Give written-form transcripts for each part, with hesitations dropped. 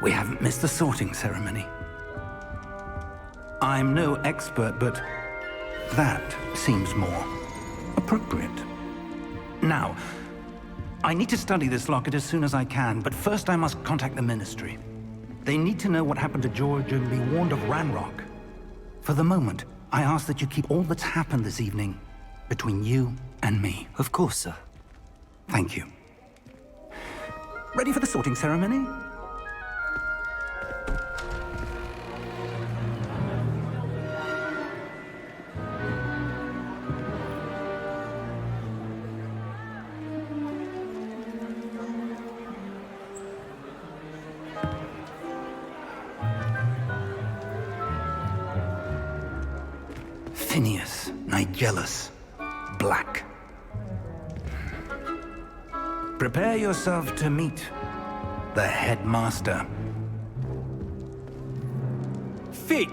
We haven't missed the sorting ceremony. I'm no expert, but that seems more appropriate. Now, I need to study this locket as soon as I can, but first I must contact the Ministry. They need to know what happened to George and be warned of Ranrock. For the moment, I ask that you keep all that's happened this evening between you and me. Of course, sir. Thank you. Ready for the sorting ceremony? Phineas, Nigellus, Black. Prepare yourself to meet the headmaster. Fig,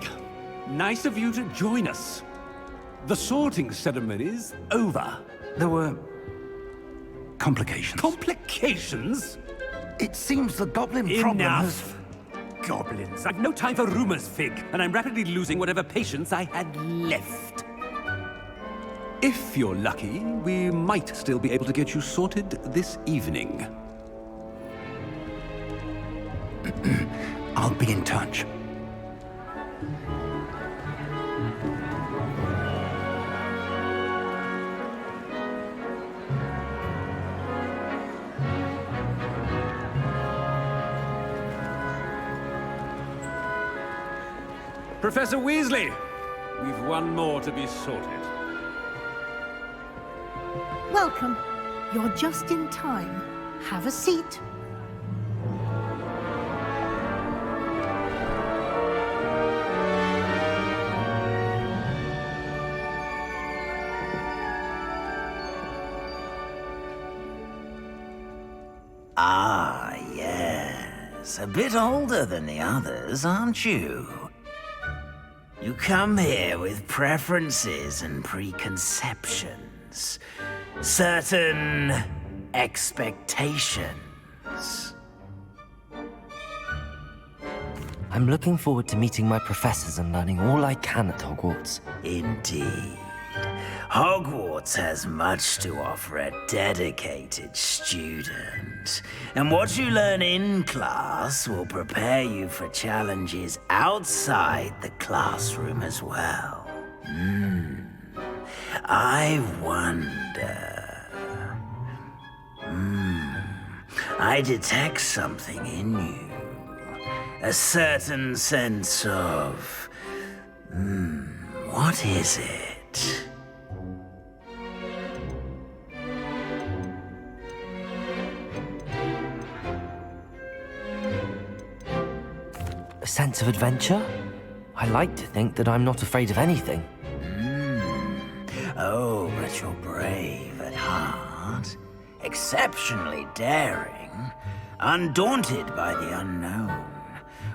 nice of you to join us. The sorting ceremony's over. There were complications. Complications? It seems the goblin problem has... Enough! Goblins. I've no time for rumors, Fig, and I'm rapidly losing whatever patience I had left. If you're lucky, we might still be able to get you sorted this evening. I'll be in touch. Professor Weasley, we've one more to be sorted. Welcome. You're just in time. Have a seat. Ah, yes. A bit older than the others, aren't you? You come here with preferences and preconceptions. Certain expectations. I'm looking forward to meeting my professors and learning all I can at Hogwarts. Indeed. Hogwarts has much to offer a dedicated student. And what you learn in class will prepare you for challenges outside the classroom as well. I wonder... I detect something in you. A certain sense of... what is it? A sense of adventure? I like to think that I'm not afraid of anything. Oh, but you're brave at heart, exceptionally daring, undaunted by the unknown,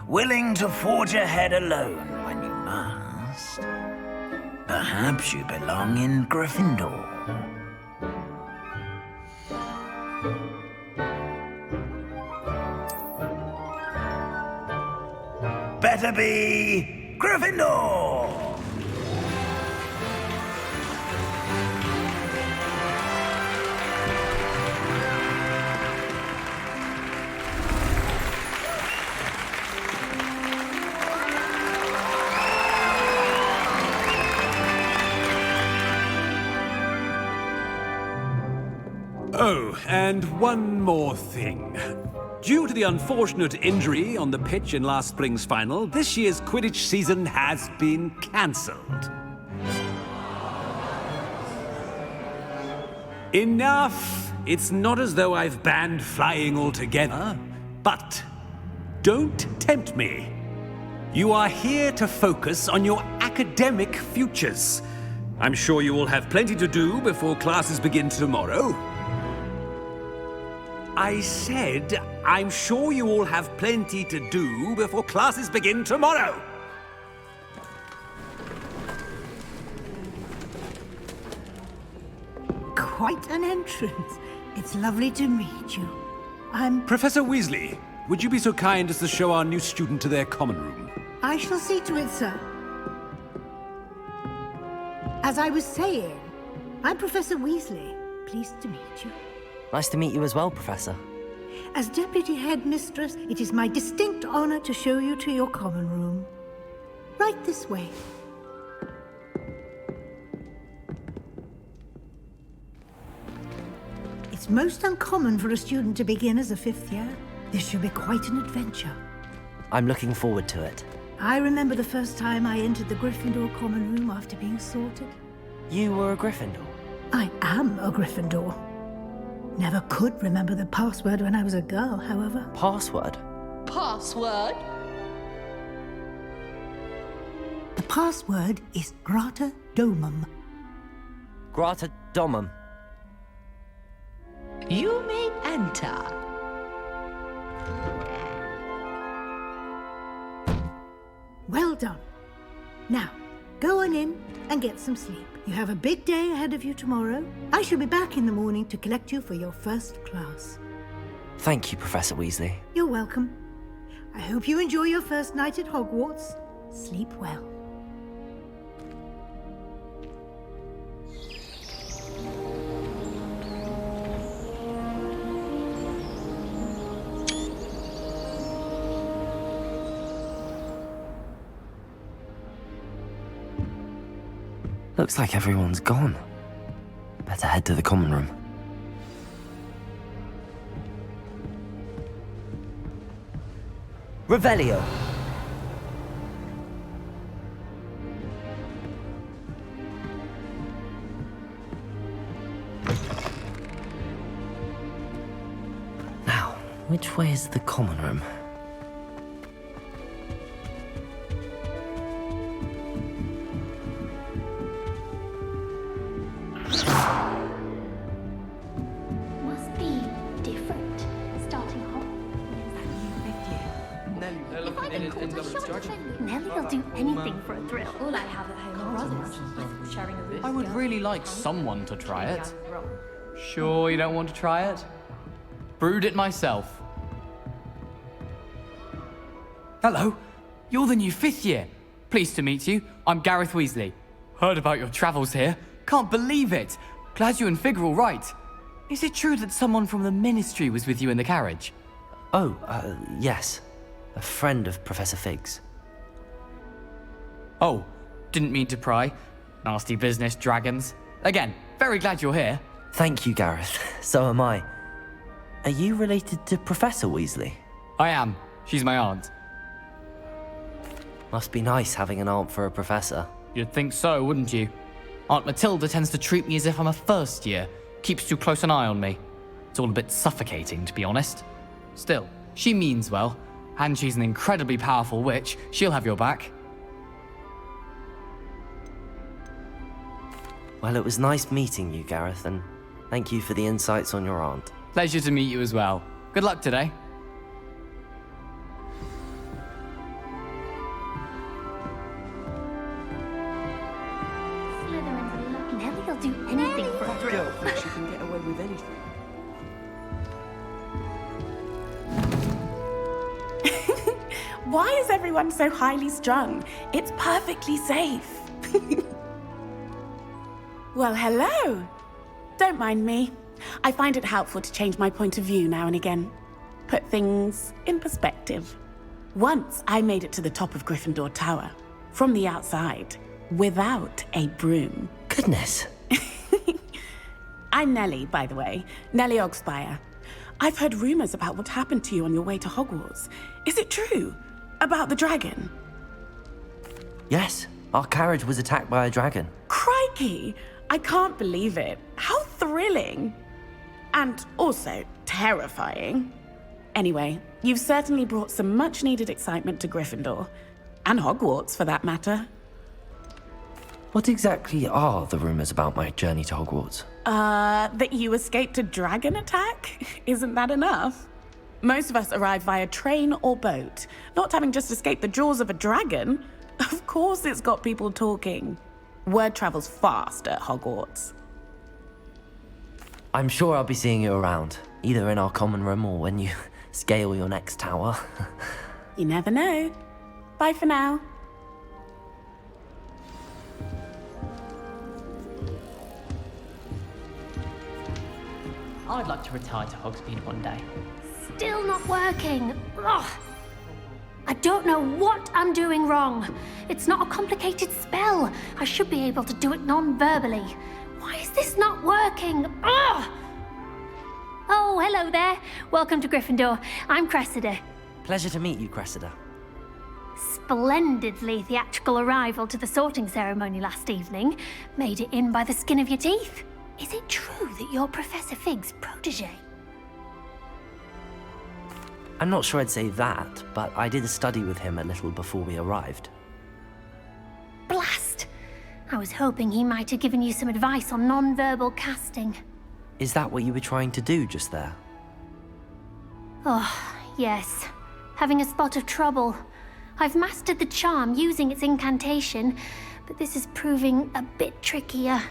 willing to forge ahead alone when you must. Perhaps you belong in Gryffindor. Better be Gryffindor! Oh, and one more thing. Due to the unfortunate injury on the pitch in last spring's final, this year's Quidditch season has been cancelled. Enough! It's not as though I've banned flying altogether, but don't tempt me. You are here to focus on your academic futures. I'm sure you will have plenty to do before classes begin tomorrow. I said, I'm sure you all have plenty to do before classes begin tomorrow. Quite an entrance. It's lovely to meet you. I'm... Professor Weasley, would you be so kind as to show our new student to their common room? I shall see to it, sir. As I was saying, I'm Professor Weasley. Pleased to meet you. Nice to meet you as well, Professor. As Deputy Headmistress, it is my distinct honor to show you to your common room. Right this way. It's most uncommon for a student to begin as a 5th year. This should be quite an adventure. I'm looking forward to it. I remember the first time I entered the Gryffindor common room after being sorted. You were a Gryffindor? I am a Gryffindor. Never could remember the password when I was a girl, however. Password? Password? The password is Grata Domum. Grata Domum. You may enter. Well done. Now, go on in and get some sleep. You have a big day ahead of you tomorrow. I shall be back in the morning to collect you for your first class. Thank you, Professor Weasley. You're welcome. I hope you enjoy your first night at Hogwarts. Sleep well. Looks like everyone's gone. Better head to the common room. Revelio. Now, which way is the common room? Must be different. Starting hot. If I get caught, I shan't defend. Nellie will do anything for a thrill. All I have at home are brothers. Sharing a room. I would really like someone to try it. Sure you don't want to try it? Brewed it myself. Hello, you're the new 5th year. Pleased to meet you. I'm Gareth Weasley. Heard about your travels here. Can't believe it. Glad you and Fig are all right. Is it true that someone from the Ministry was with you in the carriage? Oh, yes. A friend of Professor Fig's. Oh, didn't mean to pry. Nasty business, dragons. Again, very glad you're here. Thank you, Gareth. So am I. Are you related to Professor Weasley? I am. She's my aunt. Must be nice having an aunt for a professor. You'd think so, wouldn't you? Aunt Matilda tends to treat me as if I'm a 1st year. Keeps too close an eye on me. It's all a bit suffocating, to be honest. Still, she means well. And she's an incredibly powerful witch. She'll have your back. Well, it was nice meeting you, Gareth, and thank you for the insights on your aunt. Pleasure to meet you as well. Good luck today. Slytherin's a lucky. Nellie will do anything for a thrill. She can get away with anything. Why is everyone so highly strung? It's perfectly safe. Well, hello. Don't mind me. I find it helpful to change my point of view now and again. Put things in perspective. Once I made it to the top of Gryffindor Tower, from the outside, without a broom. Goodness. I'm Nellie, by the way. Nellie Ogspire. I've heard rumors about what happened to you on your way to Hogwarts. Is it true? About the dragon? Yes, our carriage was attacked by a dragon. Crikey! I can't believe it. How thrilling! And also terrifying. Anyway, you've certainly brought some much-needed excitement to Gryffindor. And Hogwarts, for that matter. What exactly are the rumors about my journey to Hogwarts? That you escaped a dragon attack? Isn't that enough? Most of us arrive via train or boat. Not having just escaped the jaws of a dragon, of course it's got people talking. Word travels fast at Hogwarts. I'm sure I'll be seeing you around, either in our common room or when you scale your next tower. You never know. Bye for now. I'd like to retire to Hogsmeade one day. Still not working. Ugh. I don't know what I'm doing wrong. It's not a complicated spell. I should be able to do it non-verbally. Why is this not working? Ugh. Oh, hello there. Welcome to Gryffindor. I'm Cressida. Pleasure to meet you, Cressida. Splendidly theatrical arrival to the sorting ceremony last evening. Made it in by the skin of your teeth. Is it true that you're Professor Fig's protege? I'm not sure I'd say that, but I did study with him a little before we arrived. Blast! I was hoping he might have given you some advice on non-verbal casting. Is that what you were trying to do just there? Oh, yes. Having a spot of trouble. I've mastered the charm using its incantation, but this is proving a bit trickier.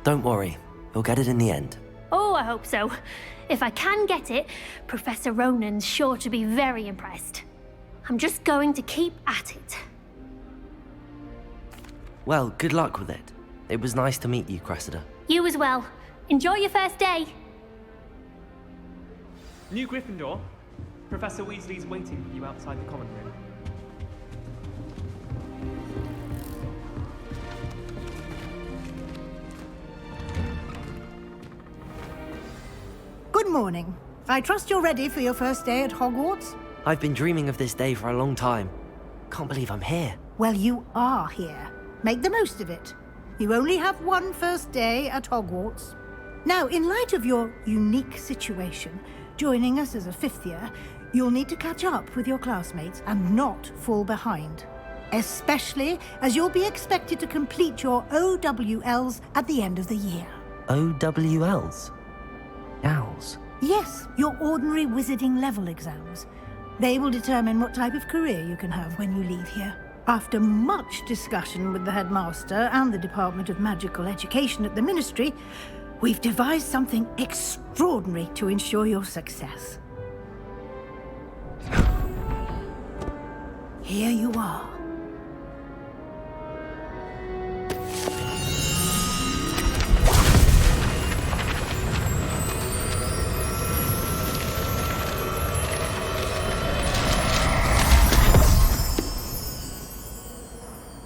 Don't worry, you'll get it in the end. Oh, I hope so. If I can get it, Professor Ronan's sure to be very impressed. I'm just going to keep at it. Well, good luck with it. It was nice to meet you, Cressida. You as well. Enjoy your first day. New Gryffindor, Professor Weasley's waiting for you outside the common room. Good morning. I trust you're ready for your first day at Hogwarts? I've been dreaming of this day for a long time. Can't believe I'm here. Well, you are here. Make the most of it. You only have one first day at Hogwarts. Now, in light of your unique situation, joining us as a fifth year, you'll need to catch up with your classmates and not fall behind. Especially as you'll be expected to complete your OWLs at the end of the year. OWLs? Owls? Yes, your ordinary wizarding level exams. They will determine what type of career you can have when you leave here. After much discussion with the headmaster and the Department of Magical Education at the Ministry, we've devised something extraordinary to ensure your success. Here you are.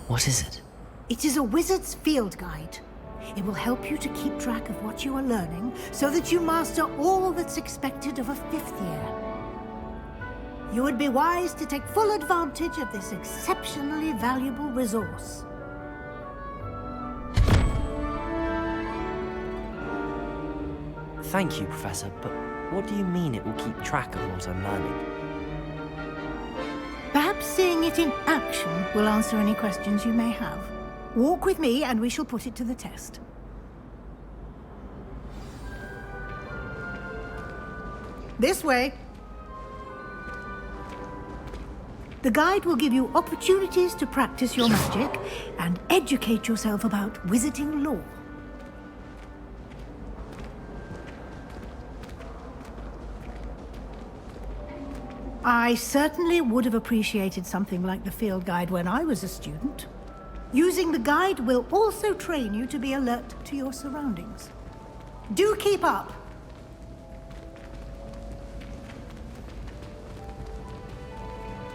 What is it? It is a wizard's field guide. It will help you to keep track of what you are learning so that you master all that's expected of a fifth year. You would be wise to take full advantage of this exceptionally valuable resource. Thank you, Professor, but what do you mean it will keep track of what I'm learning? Perhaps seeing it in action will answer any questions you may have. Walk with me and we shall put it to the test. This way. The guide will give you opportunities to practice your magic and educate yourself about wizarding lore. I certainly would have appreciated something like the field guide when I was a student. Using the guide will also train you to be alert to your surroundings. Do keep up!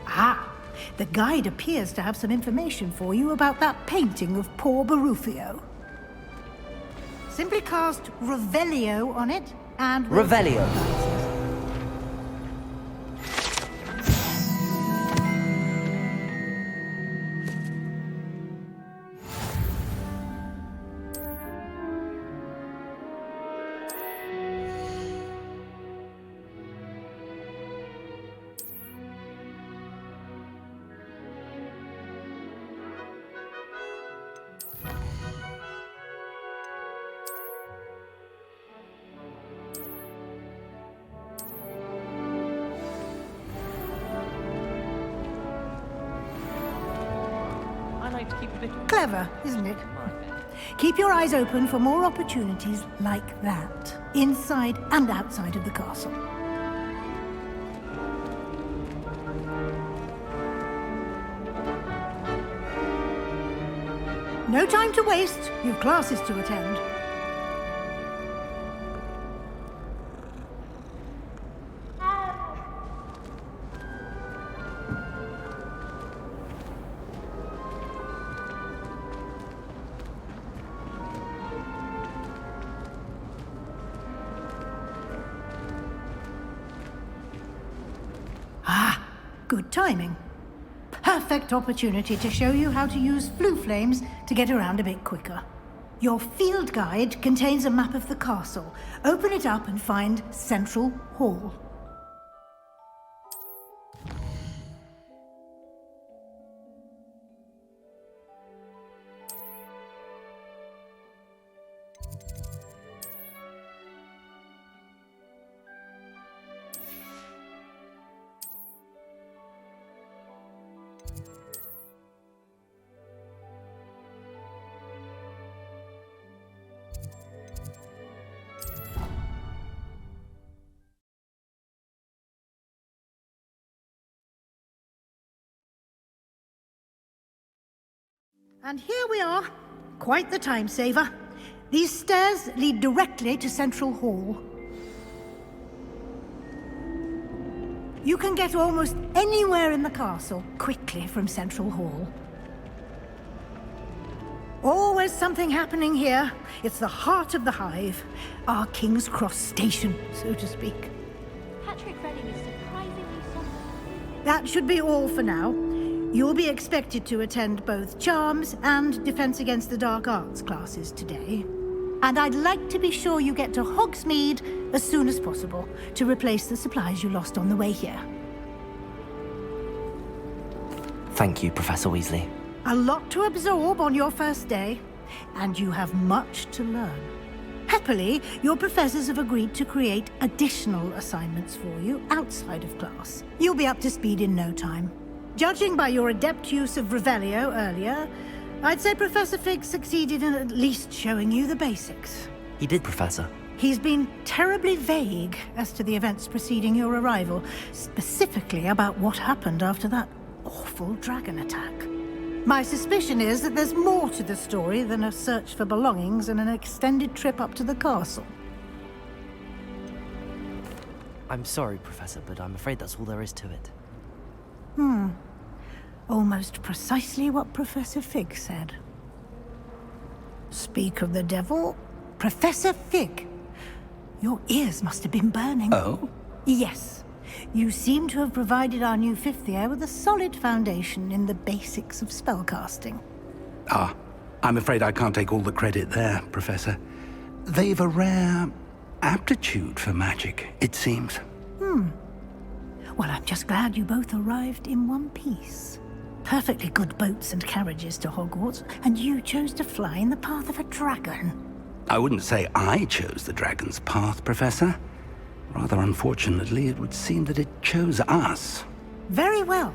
Ah, the guide appears to have some information for you about that painting of poor Barufio. Simply cast Revelio on it and... Revelio. I like to keep a bit of Clever, isn't it? Keep your eyes open for more opportunities like that, inside and outside of the castle. No time to waste. You've classes to attend. Ah, good timing. Perfect opportunity to show you how to use flue flames to get around a bit quicker. Your field guide contains a map of the castle. Open it up and find Central Hall. And here we are. Quite the time saver. These stairs lead directly to Central Hall. You can get almost anywhere in the castle quickly from Central Hall. Always something happening here. It's the heart of the Hive. Our King's Cross station, so to speak. Patrick Redding is surprisingly somber. That should be all for now. You'll be expected to attend both Charms and Defense Against the Dark Arts classes today. And I'd like to be sure you get to Hogsmeade as soon as possible to replace the supplies you lost on the way here. Thank you, Professor Weasley. A lot to absorb on your first day, and you have much to learn. Happily, your professors have agreed to create additional assignments for you outside of class. You'll be up to speed in no time. Judging by your adept use of Revelio earlier, I'd say Professor Fig succeeded in at least showing you the basics. He did, Professor. He's been terribly vague as to the events preceding your arrival, specifically about what happened after that awful dragon attack. My suspicion is that there's more to the story than a search for belongings and an extended trip up to the castle. I'm sorry, Professor, but I'm afraid that's all there is to it. Almost precisely what Professor Fig said. Speak of the devil, Professor Fig. Your ears must have been burning. Oh? Yes. You seem to have provided our new fifth year with a solid foundation in the basics of spellcasting. Ah, I'm afraid I can't take all the credit there, Professor. They've a rare aptitude for magic, it seems. Well, I'm just glad you both arrived in one piece. Perfectly good boats and carriages to Hogwarts, and you chose to fly in the path of a dragon. I wouldn't say I chose the dragon's path, Professor. Rather unfortunately, it would seem that it chose us. Very well.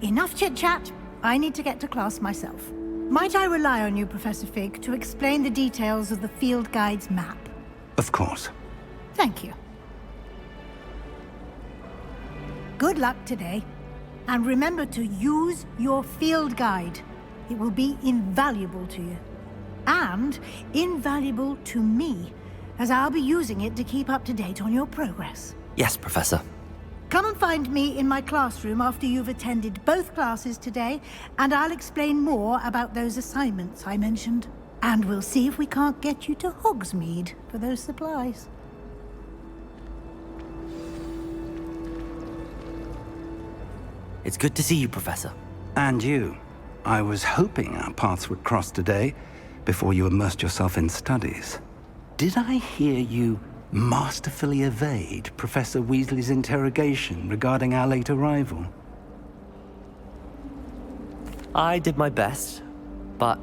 Enough chit-chat. I need to get to class myself. Might I rely on you, Professor Fig, to explain the details of the field guide's map? Of course. Thank you. Good luck today. And remember to use your field guide. It will be invaluable to you. And invaluable to me, as I'll be using it to keep up to date on your progress. Yes, Professor. Come and find me in my classroom after you've attended both classes today, and I'll explain more about those assignments I mentioned. And we'll see if we can't get you to Hogsmeade for those supplies. It's good to see you, Professor. And you. I was hoping our paths would cross today, before you immersed yourself in studies. Did I hear you masterfully evade Professor Weasley's interrogation regarding our late arrival? I did my best, but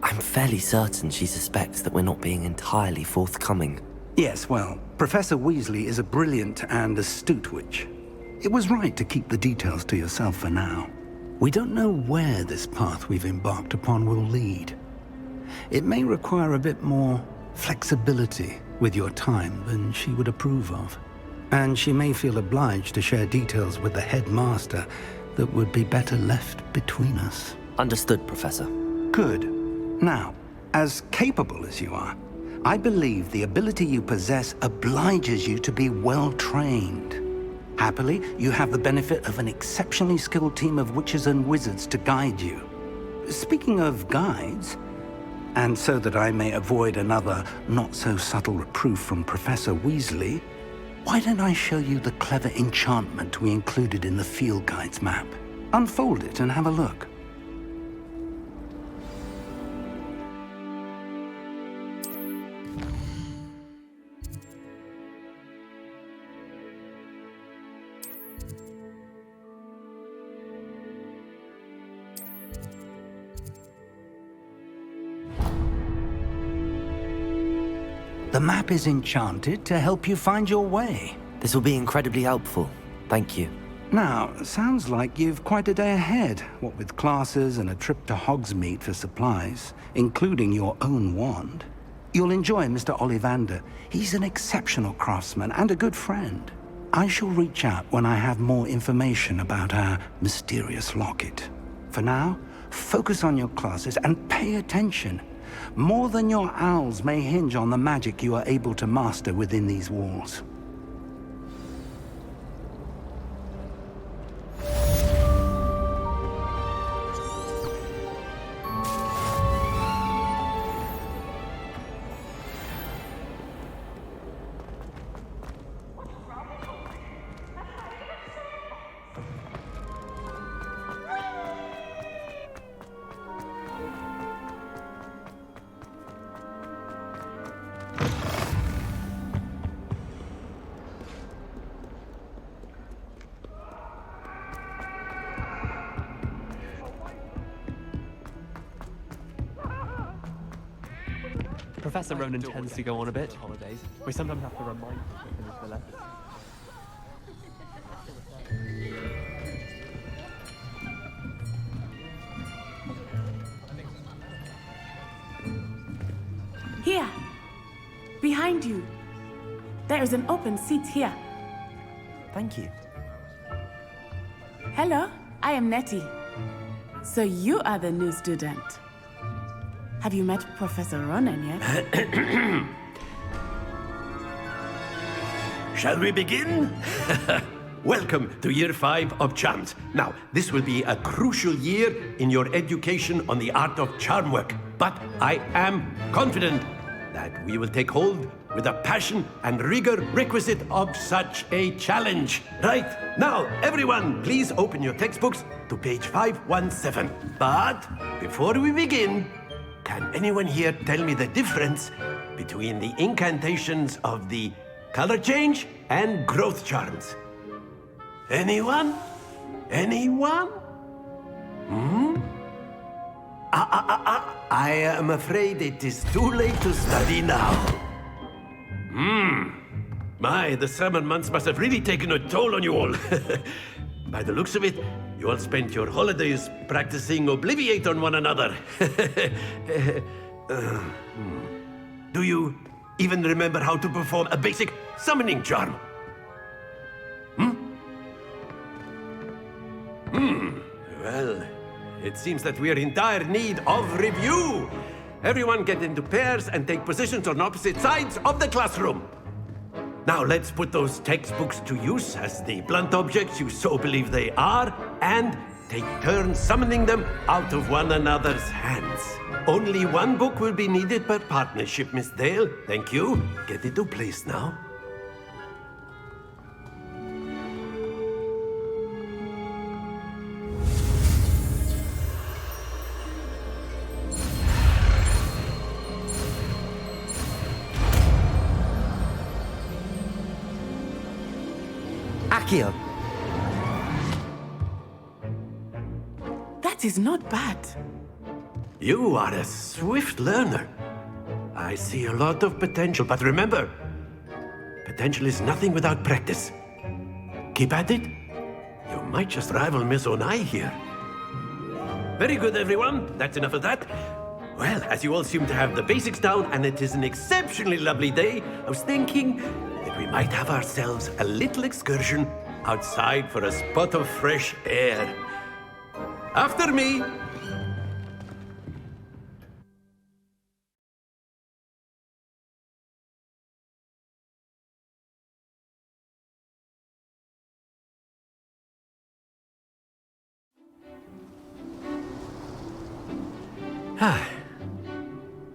I'm fairly certain she suspects that we're not being entirely forthcoming. Yes, well, Professor Weasley is a brilliant and astute witch. It was right to keep the details to yourself for now. We don't know where this path we've embarked upon will lead. it may require a bit more flexibility with your time than she would approve of. And she may feel obliged to share details with the headmaster that would be better left between us. Understood, Professor. Good. Now, as capable as you are, I believe the ability you possess obliges you to be well trained. Happily, you have the benefit of an exceptionally skilled team of witches and wizards to guide you. Speaking of guides, and so that I may avoid another not-so-subtle reproof from Professor Weasley, why don't I show you the clever enchantment we included in the field guide's map? Unfold it and have a look. The map is enchanted to help you find your way. This will be incredibly helpful. Thank you. Now, sounds like you've quite a day ahead, what with classes and a trip to Hogsmeade for supplies, including your own wand. You'll enjoy Mr. Ollivander. He's an exceptional craftsman and a good friend. I shall reach out when I have more information about our mysterious locket. For now, focus on your classes and pay attention. More than your owls may hinge on the magic you are able to master within these walls. Professor Ronan tends to go on a bit. Holidays. We sometimes have to remind him to finish the lesson. Here. Behind you. There is an open seat here. Thank you. Hello, I am Nettie. So you are the new student. Have you met Professor Ronan yet? Shall we begin? Welcome to Year 5 of Charms. Now, this will be a crucial year in your education on the art of charm work. But I am confident that we will take hold with the passion and rigor requisite of such a challenge. Right, now, everyone, please open your textbooks to page 517. But before we begin, can anyone here tell me the difference between the incantations of the color change and growth charms? Anyone? Anyone? I am afraid it is too late to study now. My, the summer months must have really taken a toll on you all. By the looks of it, you all spent your holidays practicing Obliviate on one another. Do you even remember how to perform a basic summoning charm? Well, it seems that we are in dire need of review. Everyone get into pairs and take positions on opposite sides of the classroom. Now let's put those textbooks to use as the blunt objects you so believe they are, and take turns summoning them out of one another's hands. Only one book will be needed per partnership, Miss Dale. Thank you. Get into place now. Accio. That is not bad. You are a swift learner. I see a lot of potential, but remember, potential is nothing without practice. Keep at it. You might just rival Miss Onai here. Very good, everyone. That's enough of that. Well, as you all seem to have the basics down and it is an exceptionally lovely day, I was thinking that we might have ourselves a little excursion outside for a spot of fresh air. After me!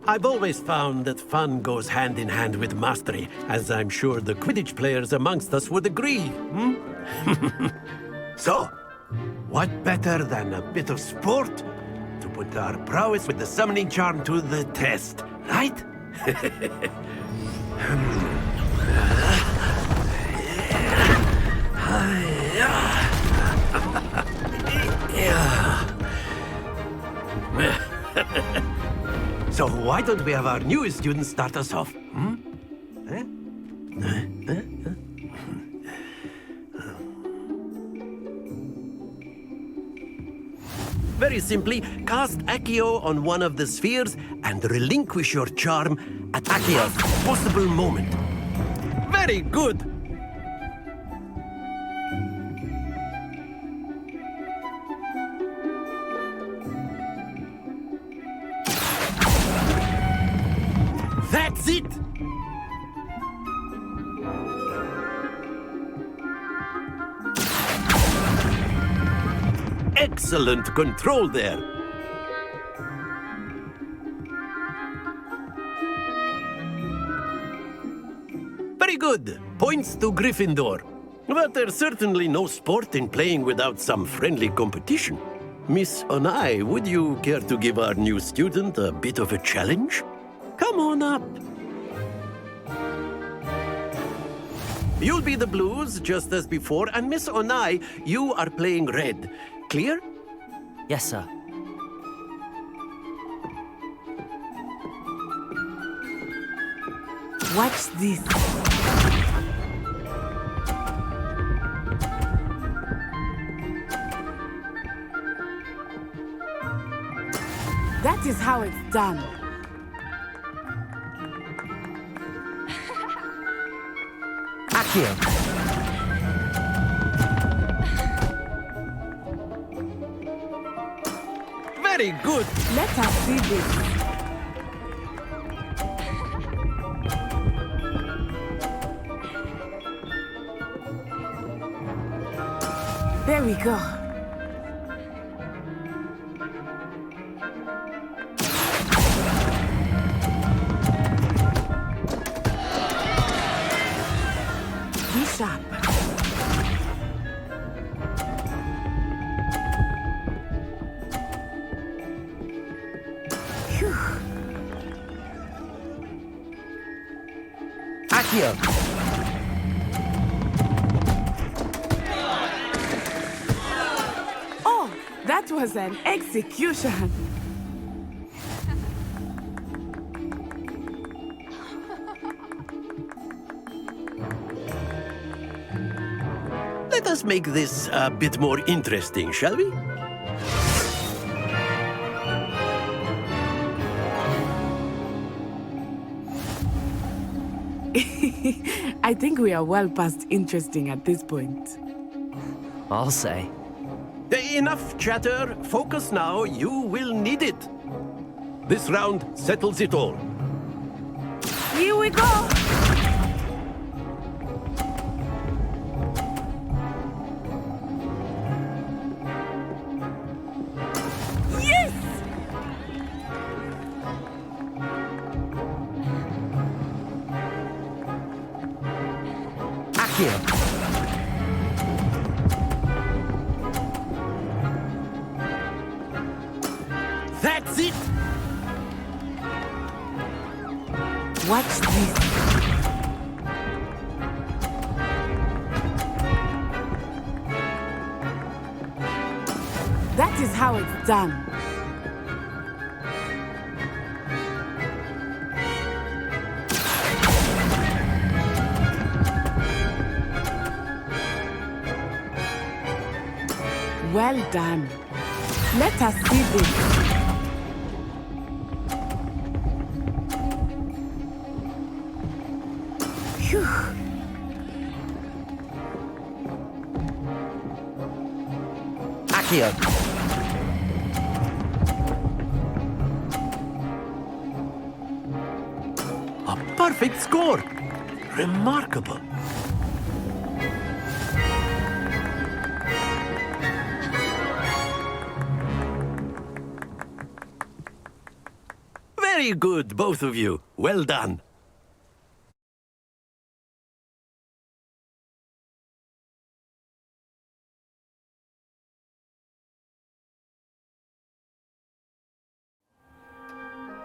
I've always found that fun goes hand in hand with mastery, as I'm sure the Quidditch players amongst us would agree. So, what better than a bit of sport to put our prowess with the summoning charm to the test, right? So why don't we have our newest student start us off? Very simply, cast Accio on one of the spheres and relinquish your charm at Accio's possible moment. Very good! That's it! Excellent control there. Very good. Points to Gryffindor. But there's certainly no sport in playing without some friendly competition. Miss Onai, would you care to give our new student a bit of a challenge? Come on up. You'll be the blues, just as before, and Miss Onai, you are playing red. Clear? Yes, sir. Watch this. That is how it's done. Accio. Very good. Let us see this. There we go. Be sharp. Accio. Oh, that was an execution. Let us make this a bit more interesting, shall we? I think we are well past interesting at this point. I'll say. Enough chatter. Focus now. You will need it. This round settles it all. Here we go! Yes! Accio. That's it! Watch this. That is how it's done. Well done. Let us see this. Accio. A perfect score! Remarkable. Very good, both of you. Well done.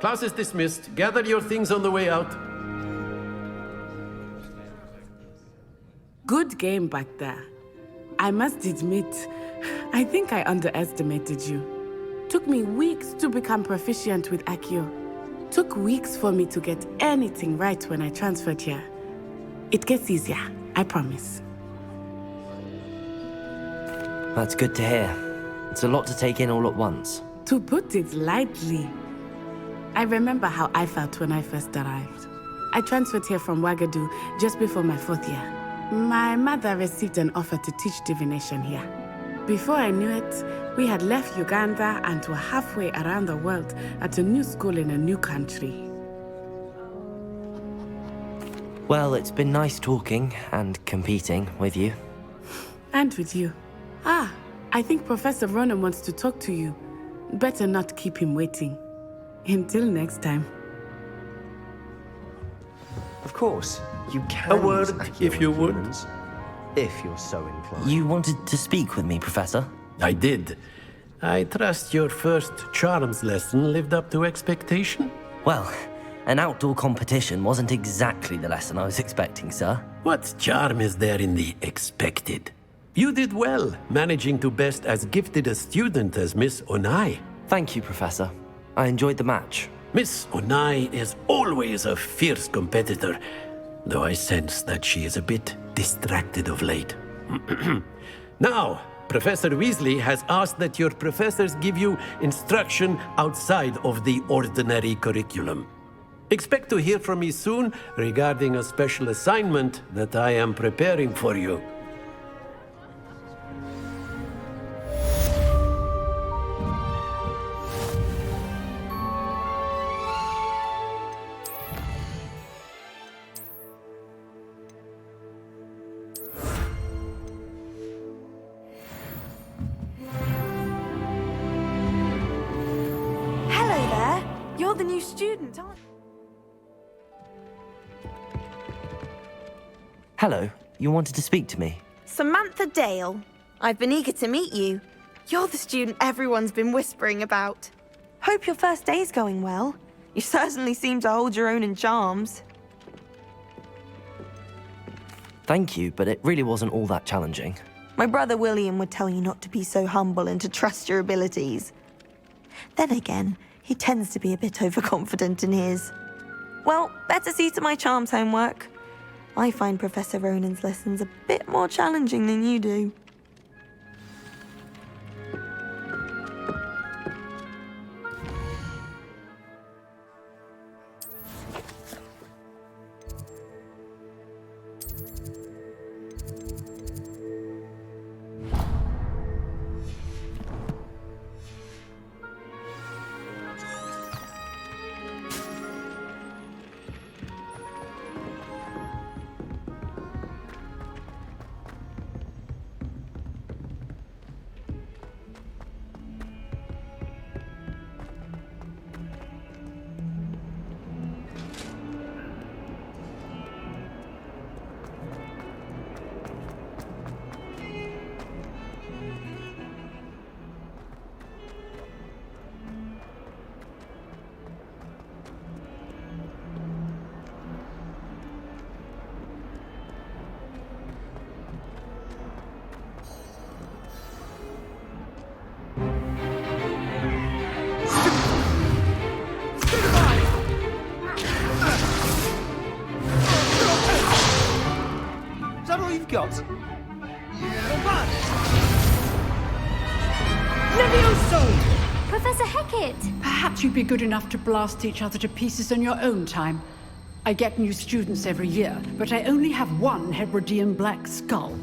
Class is dismissed. Gather your things on the way out. Good game back there. I must admit, I think I underestimated you. Took me weeks to become proficient with Accio. Took weeks for me to get anything right when I transferred here. It gets easier, I promise. That's good to hear. It's a lot to take in all at once. To put it lightly, I remember how I felt when I first arrived. I transferred here from Ouagadougou just before my 4th year. My mother received an offer to teach divination here. Before I knew it, we had left Uganda and were halfway around the world at a new school in a new country. Well, it's been nice talking and competing with you. And with you. Ah, I think Professor Ronan wants to talk to you. Better not keep him waiting. Until next time. Of course, you can. A word, use Accio if you would. influence, if you're so inclined. You wanted to speak with me, Professor? I did. I trust your first charms lesson lived up to expectation? Well, an outdoor competition wasn't exactly the lesson I was expecting, sir. What charm is there in the expected? You did well, managing to best as gifted a student as Miss Onai. Thank you, Professor. I enjoyed the match. Miss Onai is always a fierce competitor, though I sense that she is a bit distracted of late. Now, Professor Weasley has asked that your professors give you instruction outside of the ordinary curriculum. Expect to hear from me soon regarding a special assignment that I am preparing for you. Hello there. You're the new student, aren't you? Hello, you wanted to speak to me? Samantha Dale. I've been eager to meet you. You're the student everyone's been whispering about. Hope your first day's going well. You certainly seem to hold your own in charms. Thank you, but it really wasn't all that challenging. My brother William would tell you not to be so humble and to trust your abilities. Then again, he tends to be a bit overconfident in his. Well, better see to my charms homework. I find Professor Ronan's lessons a bit more challenging than you do. Is that all you've got? Professor Hecat! Perhaps you'd be good enough to blast each other to pieces on your own time. I get new students every year, but I only have one Hebridean black skull.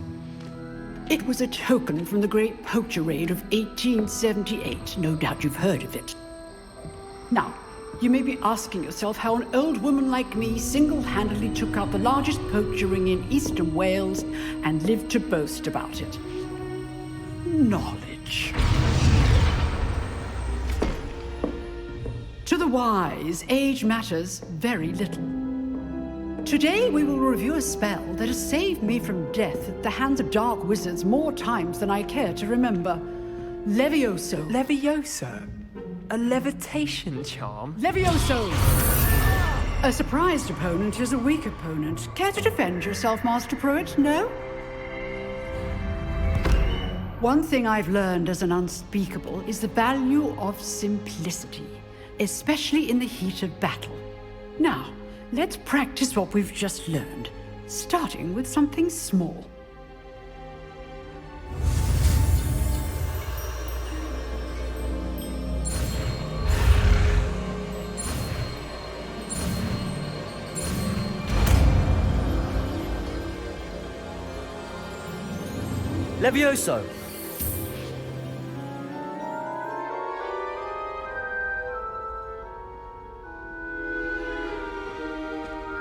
It was a token from the Great Poacher Raid of 1878. No doubt you've heard of it. Now, you may be asking yourself how an old woman like me single-handedly took out the largest poacher ring in eastern Wales and lived to boast about it. Knowledge. To the wise, age matters very little. Today we will review a spell that has saved me from death at the hands of dark wizards more times than I care to remember. Levioso. Levioso? A levitation charm? Levioso! A surprised opponent is a weak opponent. Care to defend yourself, Master Pruitt? No? One thing I've learned as an unspeakable is the value of simplicity, especially in the heat of battle. Now, let's practice what we've just learned, starting with something small. Levioso!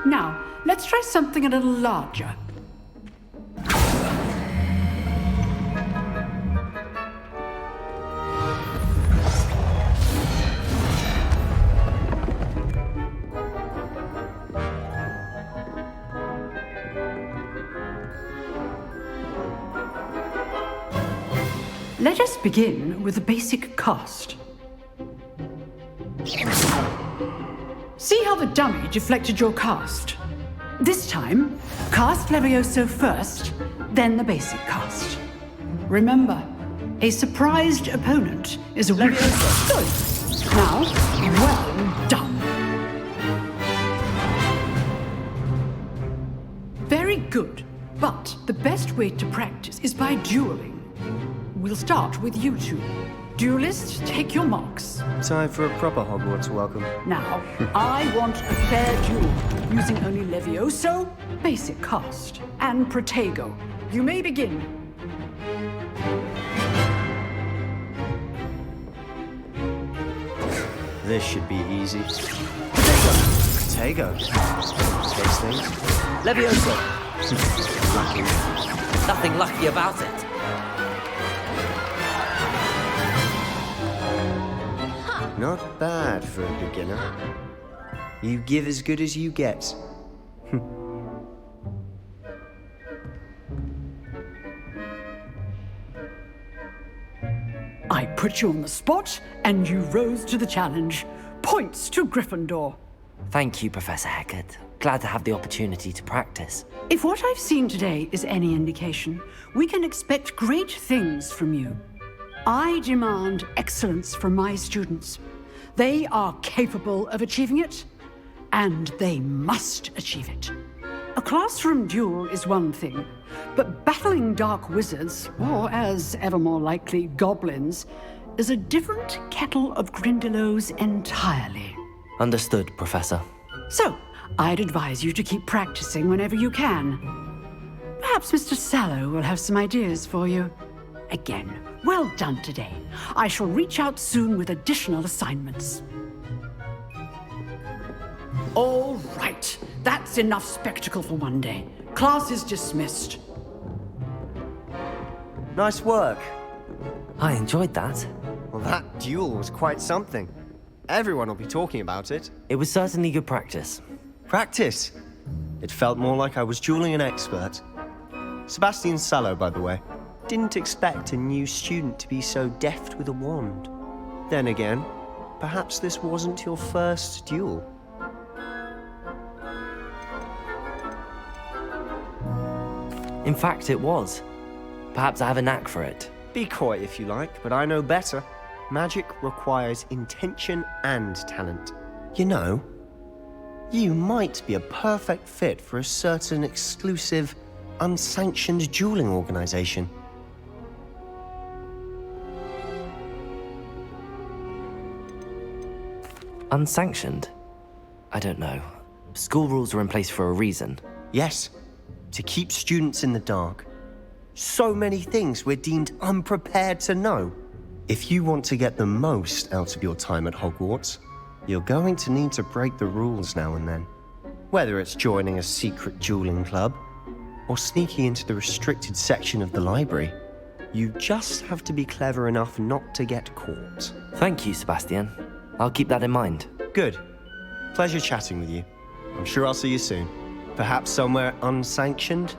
Now, let's try something a little larger. Let us begin with the basic cast. See how the dummy deflected your cast? This time, cast Levioso first, then the basic cast. Remember, a surprised opponent is a Levioso. Good. Now, well done. Very good, but the best way to practice is by dueling. We'll start with you two. Duelists, take your marks. Time for a proper Hogwarts welcome. Now, I want a fair duel, using only Levioso, basic cast, and Protego. You may begin. This should be easy. Protego. Those things. Levioso! Lucky. Nothing lucky about it. Not bad for a beginner. You give as good as you get. I put you on the spot, and you rose to the challenge. Points to Gryffindor. Thank you, Professor Hecat. Glad to have the opportunity to practice. If what I've seen today is any indication, we can expect great things from you. I demand excellence from my students. They are capable of achieving it, and they must achieve it. A classroom duel is one thing, but battling dark wizards, or as ever more likely, goblins, is a different kettle of Grindylows entirely. Understood, Professor. So, I'd advise you to keep practicing whenever you can. Perhaps Mr. Sallow will have some ideas for you. Again, well done today. I shall reach out soon with additional assignments. All right, that's enough spectacle for one day. Class is dismissed. Nice work. I enjoyed that. Well, that duel was quite something. Everyone will be talking about it. It was certainly good practice. Practice? It felt more like I was dueling an expert. Sebastian Sallow, by the way. Didn't expect a new student to be so deft with a wand. Then again, perhaps this wasn't your first duel. In fact, it was. Perhaps I have a knack for it. Be coy if you like, but I know better. Magic requires intention and talent. You know, you might be a perfect fit for a certain exclusive, unsanctioned dueling organization. Unsanctioned? I don't know. School rules are in place for a reason. Yes, to keep students in the dark. So many things we're deemed unprepared to know. If you want to get the most out of your time at Hogwarts, you're going to need to break the rules now and then. Whether it's joining a secret dueling club, or sneaking into the restricted section of the library, you just have to be clever enough not to get caught. Thank you, Sebastian. I'll keep that in mind. Good. Pleasure chatting with you. I'm sure I'll see you soon. Perhaps somewhere unsanctioned?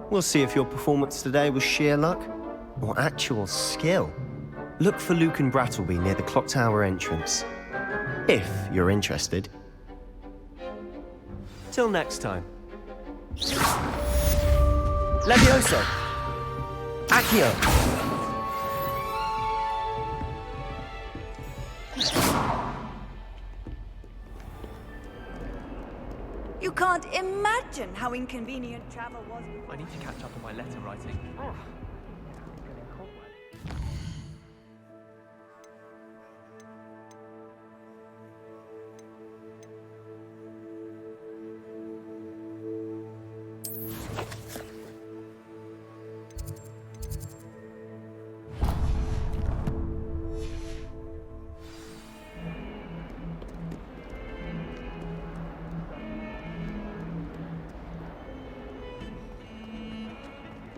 We'll see if your performance today was sheer luck or actual skill. Look for Luke and Brattleby near the clock tower entrance. If you're interested. Till next time. Levioso! Accio! You can't imagine how inconvenient travel was. I need to catch up on my letter writing.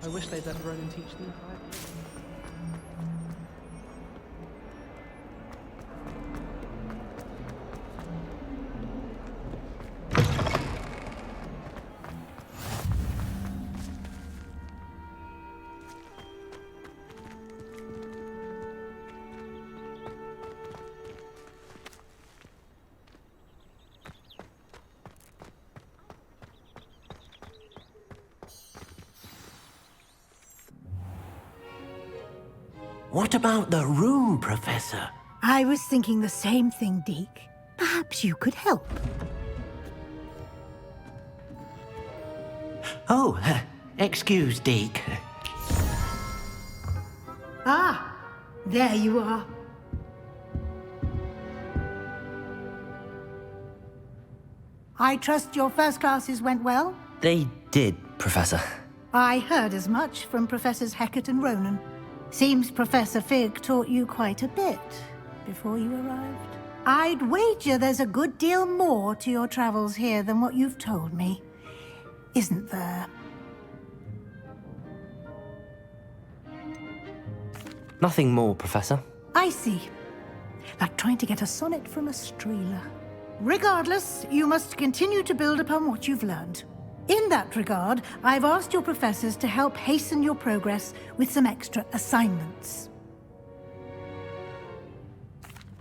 I wish they'd let Ronan teach them privately. What about the room, Professor? I was thinking the same thing, Deke. Perhaps you could help. Oh, excuse, Deke. Ah, there you are. I trust your first classes went well? They did, Professor. I heard as much from Professors Hecat and Ronan. Seems Professor Fig taught you quite a bit before you arrived. I'd wager there's a good deal more to your travels here than what you've told me. Isn't there? Nothing more, Professor. I see. Like trying to get a sonnet from a streeler. Regardless, you must continue to build upon what you've learned. In that regard, I've asked your professors to help hasten your progress with some extra assignments.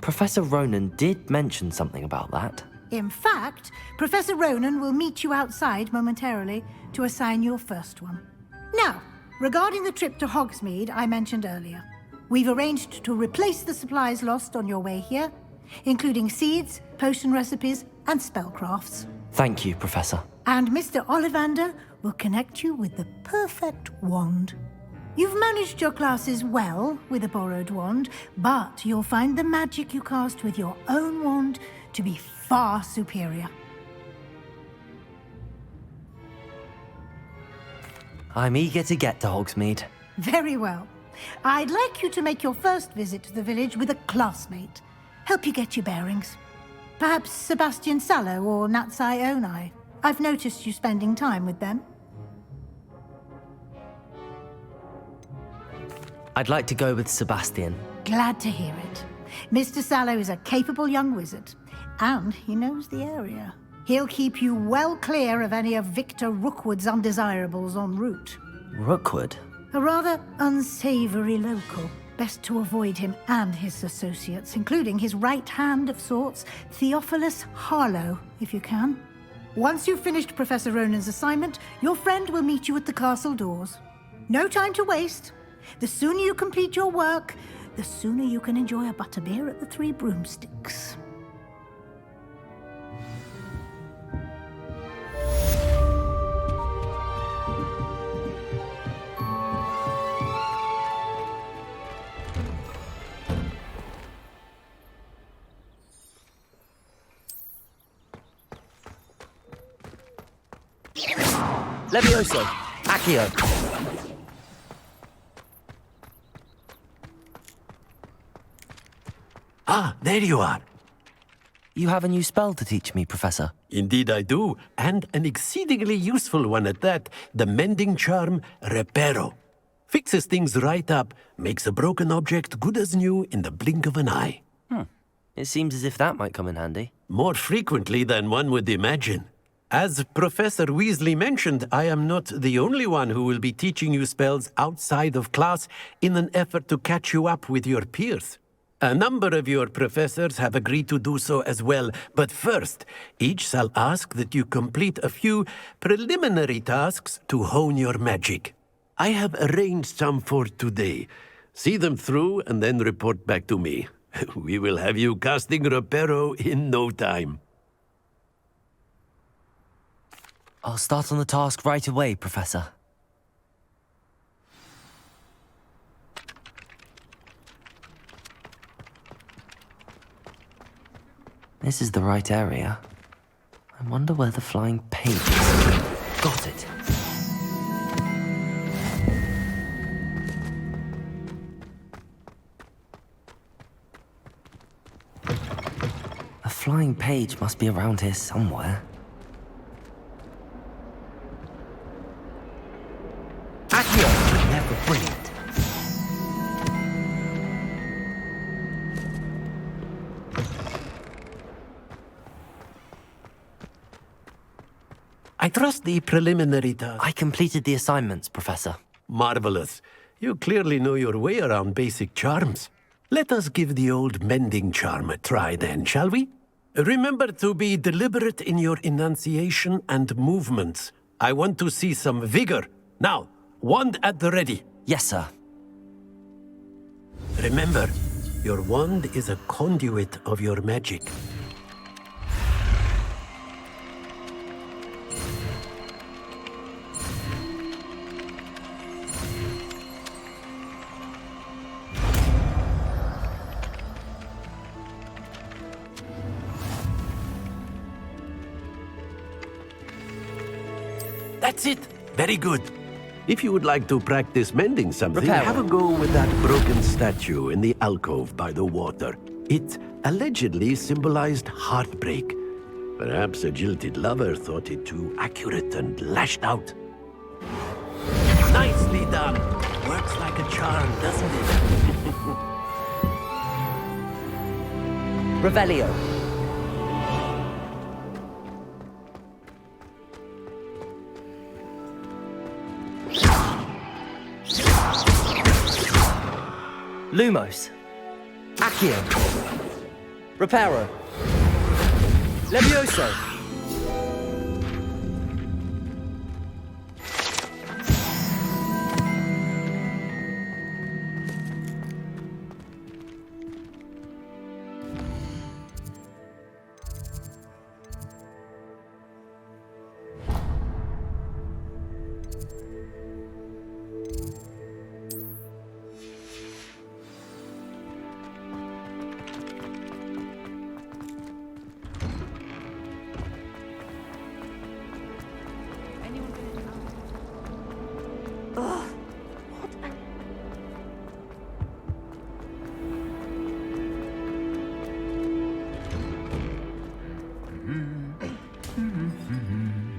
Professor Ronan did mention something about that. In fact, Professor Ronan will meet you outside momentarily to assign your first one. Now, regarding the trip to Hogsmeade I mentioned earlier, we've arranged to replace the supplies lost on your way here, including seeds, potion recipes, and spellcrafts. Thank you, Professor. And Mr. Ollivander will connect you with the perfect wand. You've managed your classes well with a borrowed wand, but you'll find the magic you cast with your own wand to be far superior. I'm eager to get to Hogsmeade. Very well. I'd like you to make your first visit to the village with a classmate. Help you get your bearings. Perhaps Sebastian Sallow or Natsai Onai. I've noticed you spending time with them. I'd like to go with Sebastian. Glad to hear it. Mr. Sallow is a capable young wizard, and he knows the area. He'll keep you well clear of any of Victor Rookwood's undesirables en route. Rookwood? A rather unsavory local. Best to avoid him and his associates, including his right hand of sorts, Theophilus Harlow, if you can. Once you've finished Professor Ronan's assignment, your friend will meet you at the castle doors. No time to waste. The sooner you complete your work, the sooner you can enjoy a butterbeer at the Three Broomsticks. Levioso! Accio! Ah, there you are. You have a new spell to teach me, Professor. Indeed I do, and an exceedingly useful one at that. The mending charm, Reparo. Fixes things right up, makes a broken object good as new in the blink of an eye. It seems as if that might come in handy. More frequently than one would imagine. As Professor Weasley mentioned, I am not the only one who will be teaching you spells outside of class in an effort to catch you up with your peers. A number of your professors have agreed to do so as well, but first, each shall ask that you complete a few preliminary tasks to hone your magic. I have arranged some for today. See them through and then report back to me. We will have you casting Reparo in no time. I'll start on the task right away, Professor. This is the right area. I wonder where the flying page is. Got it. A flying page must be around here somewhere. Accio! Never brilliant. I trust the preliminary task. I completed the assignments, Professor. Marvelous. You clearly know your way around basic charms. Let us give the old mending charm a try then, shall we? Remember to be deliberate in your enunciation and movements. I want to see some vigor. Now, wand at the ready. Yes, sir. Remember, your wand is a conduit of your magic. That's it. Very good. If you would like to practice mending something, have a go with that broken statue in the alcove by the water. It allegedly symbolized heartbreak. Perhaps a jilted lover thought it too accurate and lashed out. Nicely done. Works like a charm, doesn't it? Revelio. Lumos. Accio. Reparo. Levioso.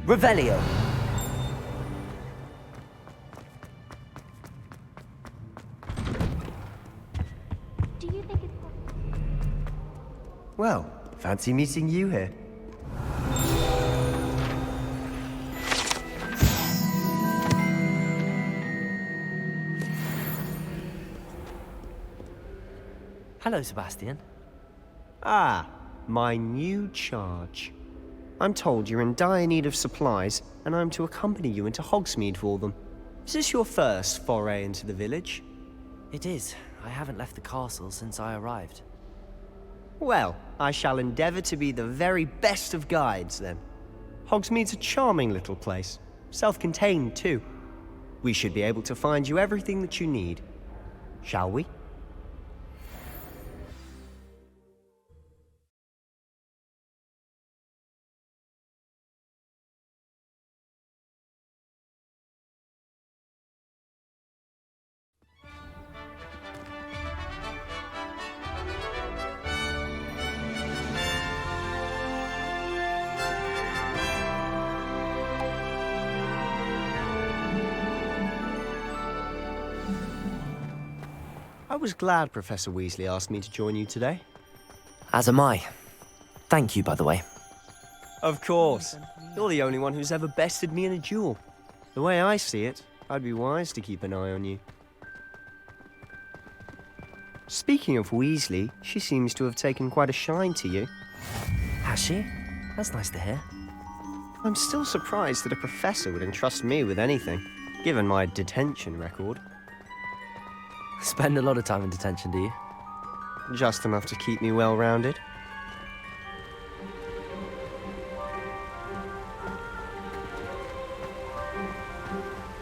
Revelio. Do you think it's Well, fancy meeting you here. Hello, Sebastian. Ah, my new charge. I'm told you're in dire need of supplies, and I'm to accompany you into Hogsmeade for them. Is this your first foray into the village? It is. I haven't left the castle since I arrived. Well, I shall endeavor to be the very best of guides, then. Hogsmeade's a charming little place. Self-contained, too. We should be able to find you everything that you need. Shall we? I was glad Professor Weasley asked me to join you today. As am I. Thank you, by the way. Of course. You're the only one who's ever bested me in a duel. The way I see it, I'd be wise to keep an eye on you. Speaking of Weasley, she seems to have taken quite a shine to you. Has she? That's nice to hear. I'm still surprised that a professor would entrust me with anything, given my detention record. Spend a lot of time in detention, do you? Just enough to keep me well-rounded.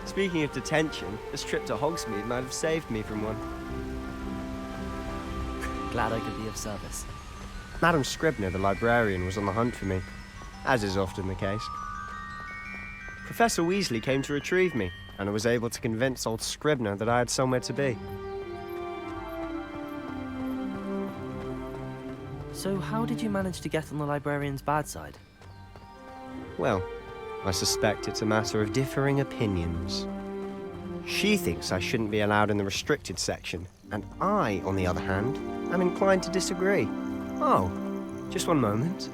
Speaking of detention, this trip to Hogsmeade might have saved me from one. Glad I could be of service. Madam Scribner, the librarian, was on the hunt for me, as is often the case. Professor Weasley came to retrieve me, and I was able to convince old Scribner that I had somewhere to be. So how did you manage to get on the librarian's bad side? Well, I suspect it's a matter of differing opinions. She thinks I shouldn't be allowed in the restricted section, and I, on the other hand, am inclined to disagree. Oh, just one moment.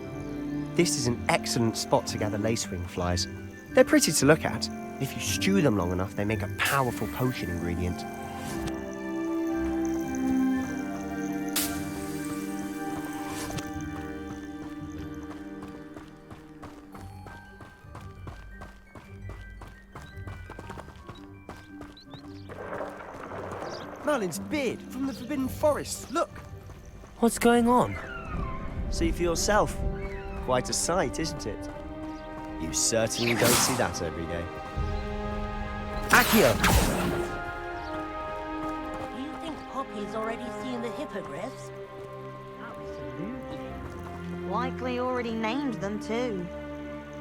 This is an excellent spot to gather lacewing flies. They're pretty to look at. If you stew them long enough, they make a powerful potion ingredient. Merlin's beard from the Forbidden Forest. Look! What's going on? See for yourself. Quite a sight, isn't it? You certainly don't see that every day. Accio! Do you think Poppy's already seen the hippogriffs? Absolutely. Likely already named them too.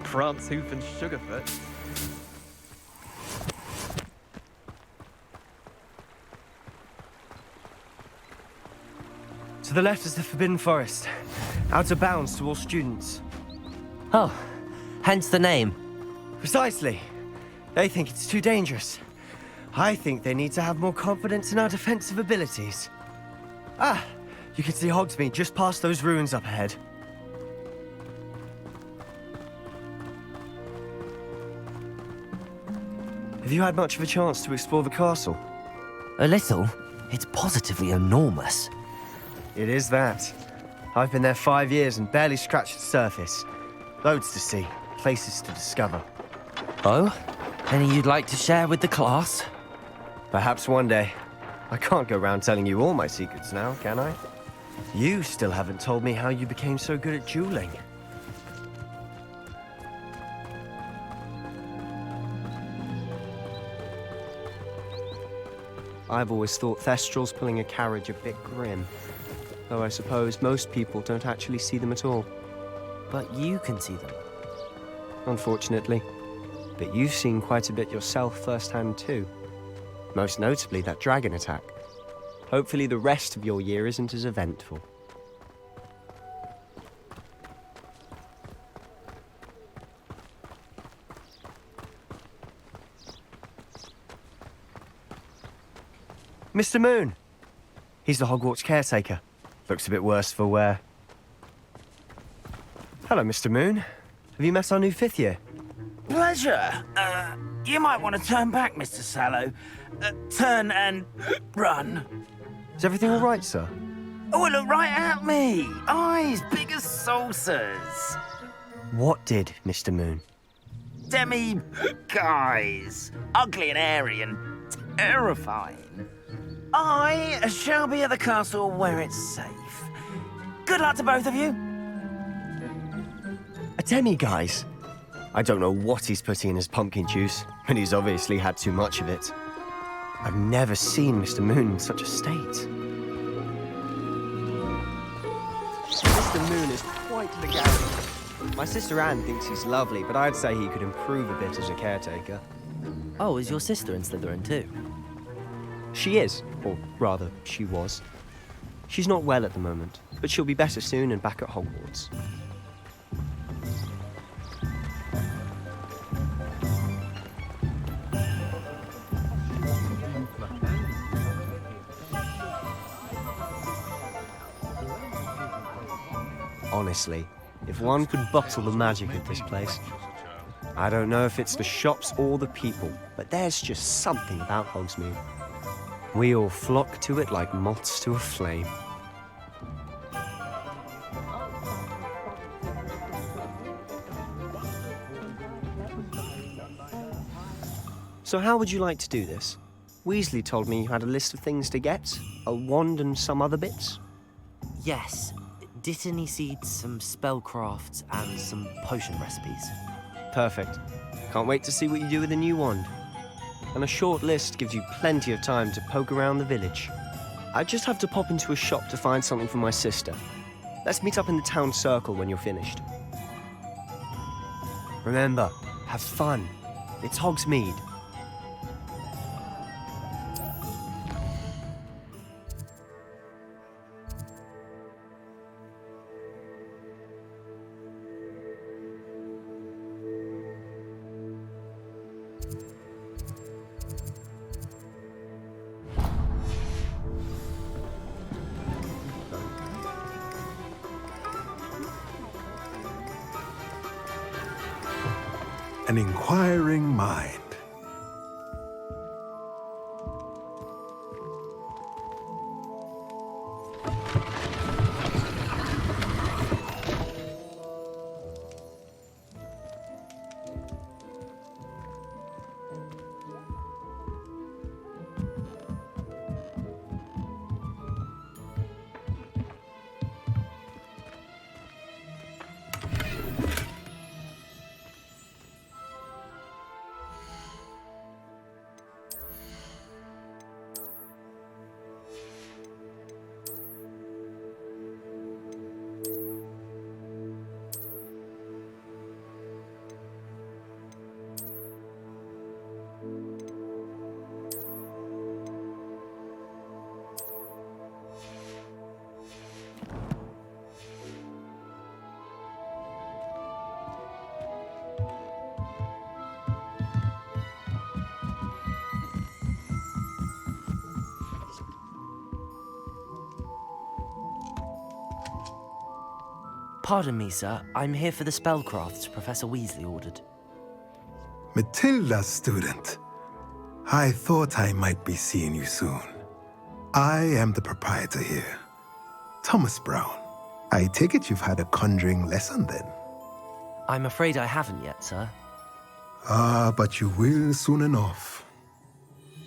Prance, Hoof, and Sugarfoot. To the left is the Forbidden Forest. Out of bounds to all students. Oh, hence the name. Precisely. They think it's too dangerous. I think they need to have more confidence in our defensive abilities. Ah, you can see Hogsmeade just past those ruins up ahead. Have you had much of a chance to explore the castle? A little. It's positively enormous. It is that. I've been there 5 years and barely scratched the surface. Loads to see, places to discover. Oh? Any you'd like to share with the class? Perhaps one day. I can't go around telling you all my secrets now, can I? You still haven't told me how you became so good at dueling. I've always thought Thestrals pulling a carriage a bit grim. Though I suppose most people don't actually see them at all. But you can see them. Unfortunately. But you've seen quite a bit yourself firsthand too. Most notably that dragon attack. Hopefully the rest of your year isn't as eventful. Mr. Moon! He's the Hogwarts caretaker. Looks a bit worse for wear. Hello, Mr. Moon. Have you met our new 5th year? Pleasure. You might want to turn back, Mr. Sallow. Turn and run. Is everything all right, sir? Oh, look right at me. Eyes big as saucers. What did, Mr. Moon? Guys. Ugly and airy and terrifying. I shall be at the castle where it's safe. Good luck to both of you. A demi-guise? I don't know what he's putting in his pumpkin juice, but he's obviously had too much of it. I've never seen Mr. Moon in such a state. Mr. Moon is quite the garret. My sister Anne thinks he's lovely, but I'd say he could improve a bit as a caretaker. Oh, is your sister in Slytherin too? She is, or rather, she was. She's not well at the moment, but she'll be better soon and back at Hogwarts. Honestly, if one could bottle the magic of this place. I don't know if it's the shops or the people, but there's just something about Hogsmeade. We all flock to it like moths to a flame. So how would you like to do this? Weasley told me you had a list of things to get, a wand and some other bits. Yes, Dittany seeds, some spellcrafts, and some potion recipes. Perfect. Can't wait to see what you do with the new wand. And a short list gives you plenty of time to poke around the village. I just have to pop into a shop to find something for my sister. Let's meet up in the town circle when you're finished. Remember, have fun. It's Hogsmeade. An inquiring mind. Pardon me, sir. I'm here for the spellcrafts Professor Weasley ordered. Matilda, student. I thought I might be seeing you soon. I am the proprietor here, Thomas Brown. I take it you've had a conjuring lesson then? I'm afraid I haven't yet, sir. Ah, but you will soon enough.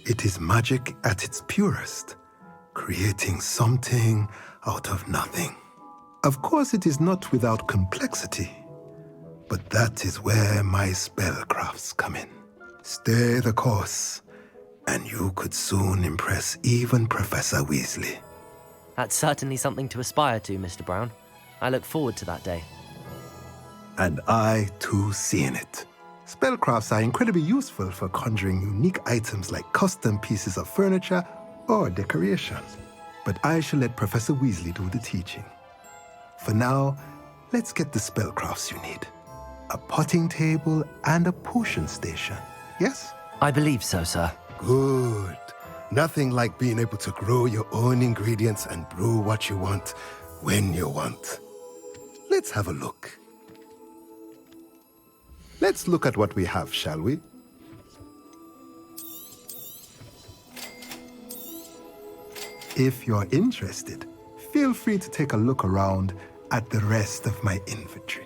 It is magic at its purest, creating something out of nothing. Of course, it is not without complexity, but that is where my spellcrafts come in. Stay the course, and you could soon impress even Professor Weasley. That's certainly something to aspire to, Mr. Brown. I look forward to that day. And I, too, see in it. Spellcrafts are incredibly useful for conjuring unique items like custom pieces of furniture or decoration. But I shall let Professor Weasley do the teaching. For now, let's get the spellcrafts you need. A potting table and a potion station, yes? I believe so, sir. Good. Nothing like being able to grow your own ingredients and brew what you want, when you want. Let's have a look. Let's look at what we have, shall we? If you're interested, feel free to take a look around at the rest of my inventory.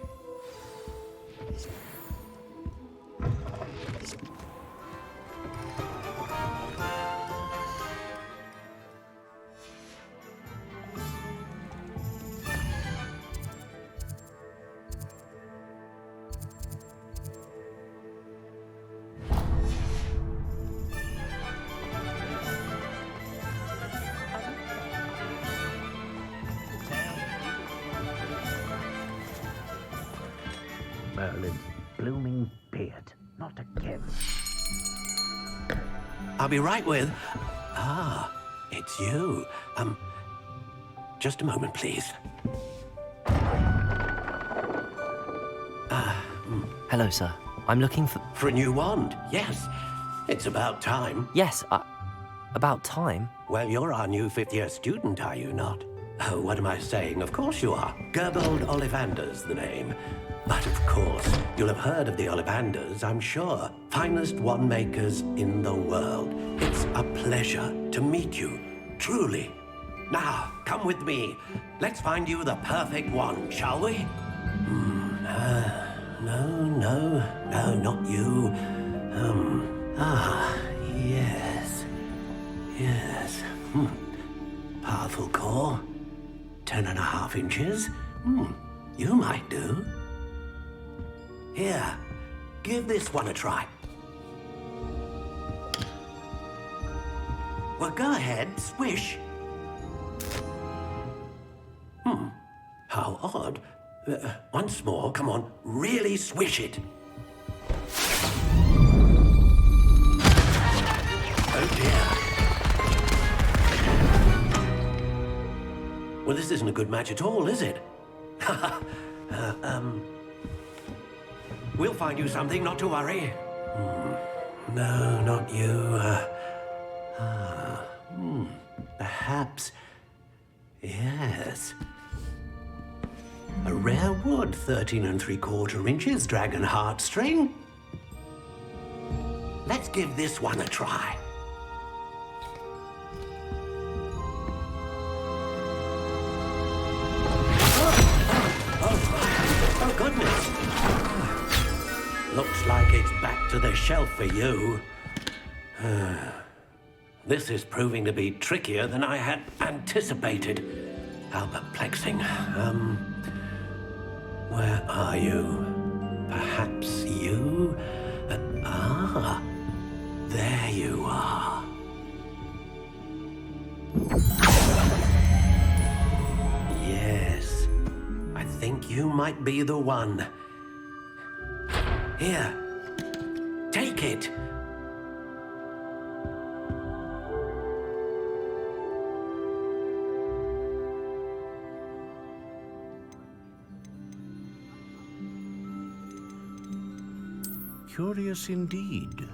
Merlin's blooming beard. Not again. I'll be right with... Ah, it's you. Just a moment, please. Hello, sir. I'm looking for... For a new wand, yes. It's about time. Yes, about time? Well, you're our new fifth-year student, are you not? Oh, what am I saying? Of course you are. Gerbold Ollivander's the name. But of course, you'll have heard of the Ollivanders, I'm sure. Finest wand makers in the world. It's a pleasure to meet you, truly. Now, come with me. Let's find you the perfect wand, shall we? No, not you. Yes. Powerful core. 10.5 inches. You might do. Here, give this one a try. Well, go ahead, swish. How odd. Once more, come on, really swish it. Oh dear. Well, this isn't a good match at all, is it? We'll find you something, not to worry. No, not you. Perhaps. Yes. A rare wood, 13 3/4 inches, dragon heartstring. Let's give this one a try. Oh, goodness. Looks like it's back to the shelf for you. This is proving to be trickier than I had anticipated. How perplexing. Where are you? Perhaps you? There you are. Yes, I think you might be the one. Here, take it. Curious indeed.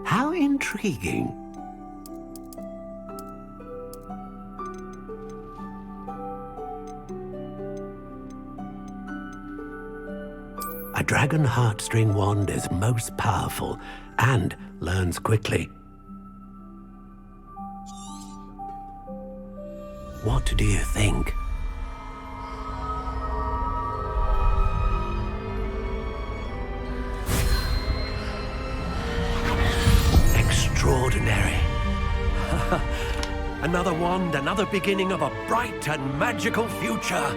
How intriguing. A dragon heartstring wand is most powerful and learns quickly. What do you think? Extraordinary. Another wand, another beginning of a bright and magical future.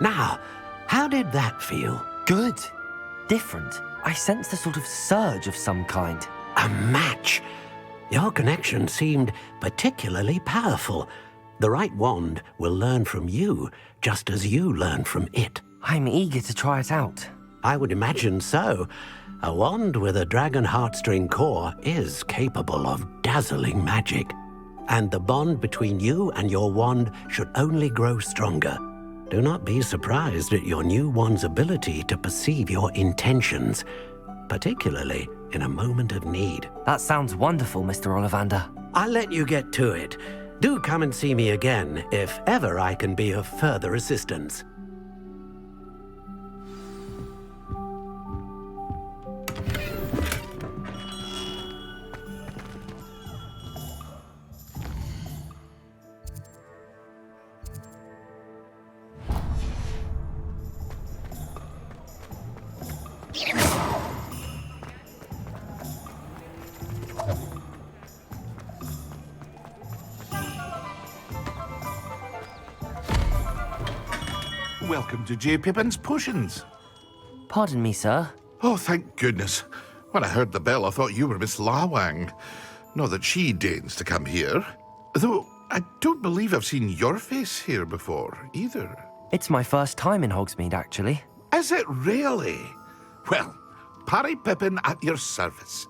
Now, how did that feel? Good. Different. I sensed a sort of surge of some kind. A match. Your connection seemed particularly powerful. The right wand will learn from you, just as you learn from it. I'm eager to try it out. I would imagine so. A wand with a dragon heartstring core is capable of dazzling magic. And the bond between you and your wand should only grow stronger. Do not be surprised at your new wand's ability to perceive your intentions, particularly in a moment of need. That sounds wonderful, Mr. Ollivander. I'll let you get to it. Do come and see me again if ever I can be of further assistance. Welcome to J. Pippin's Potions. Pardon me, sir. Oh, thank goodness. When I heard the bell, I thought you were Miss Lawang. Not that she deigns to come here. Though I don't believe I've seen your face here before, either. It's my first time in Hogsmeade, actually. Is it really? Well, Parry Pippin at your service.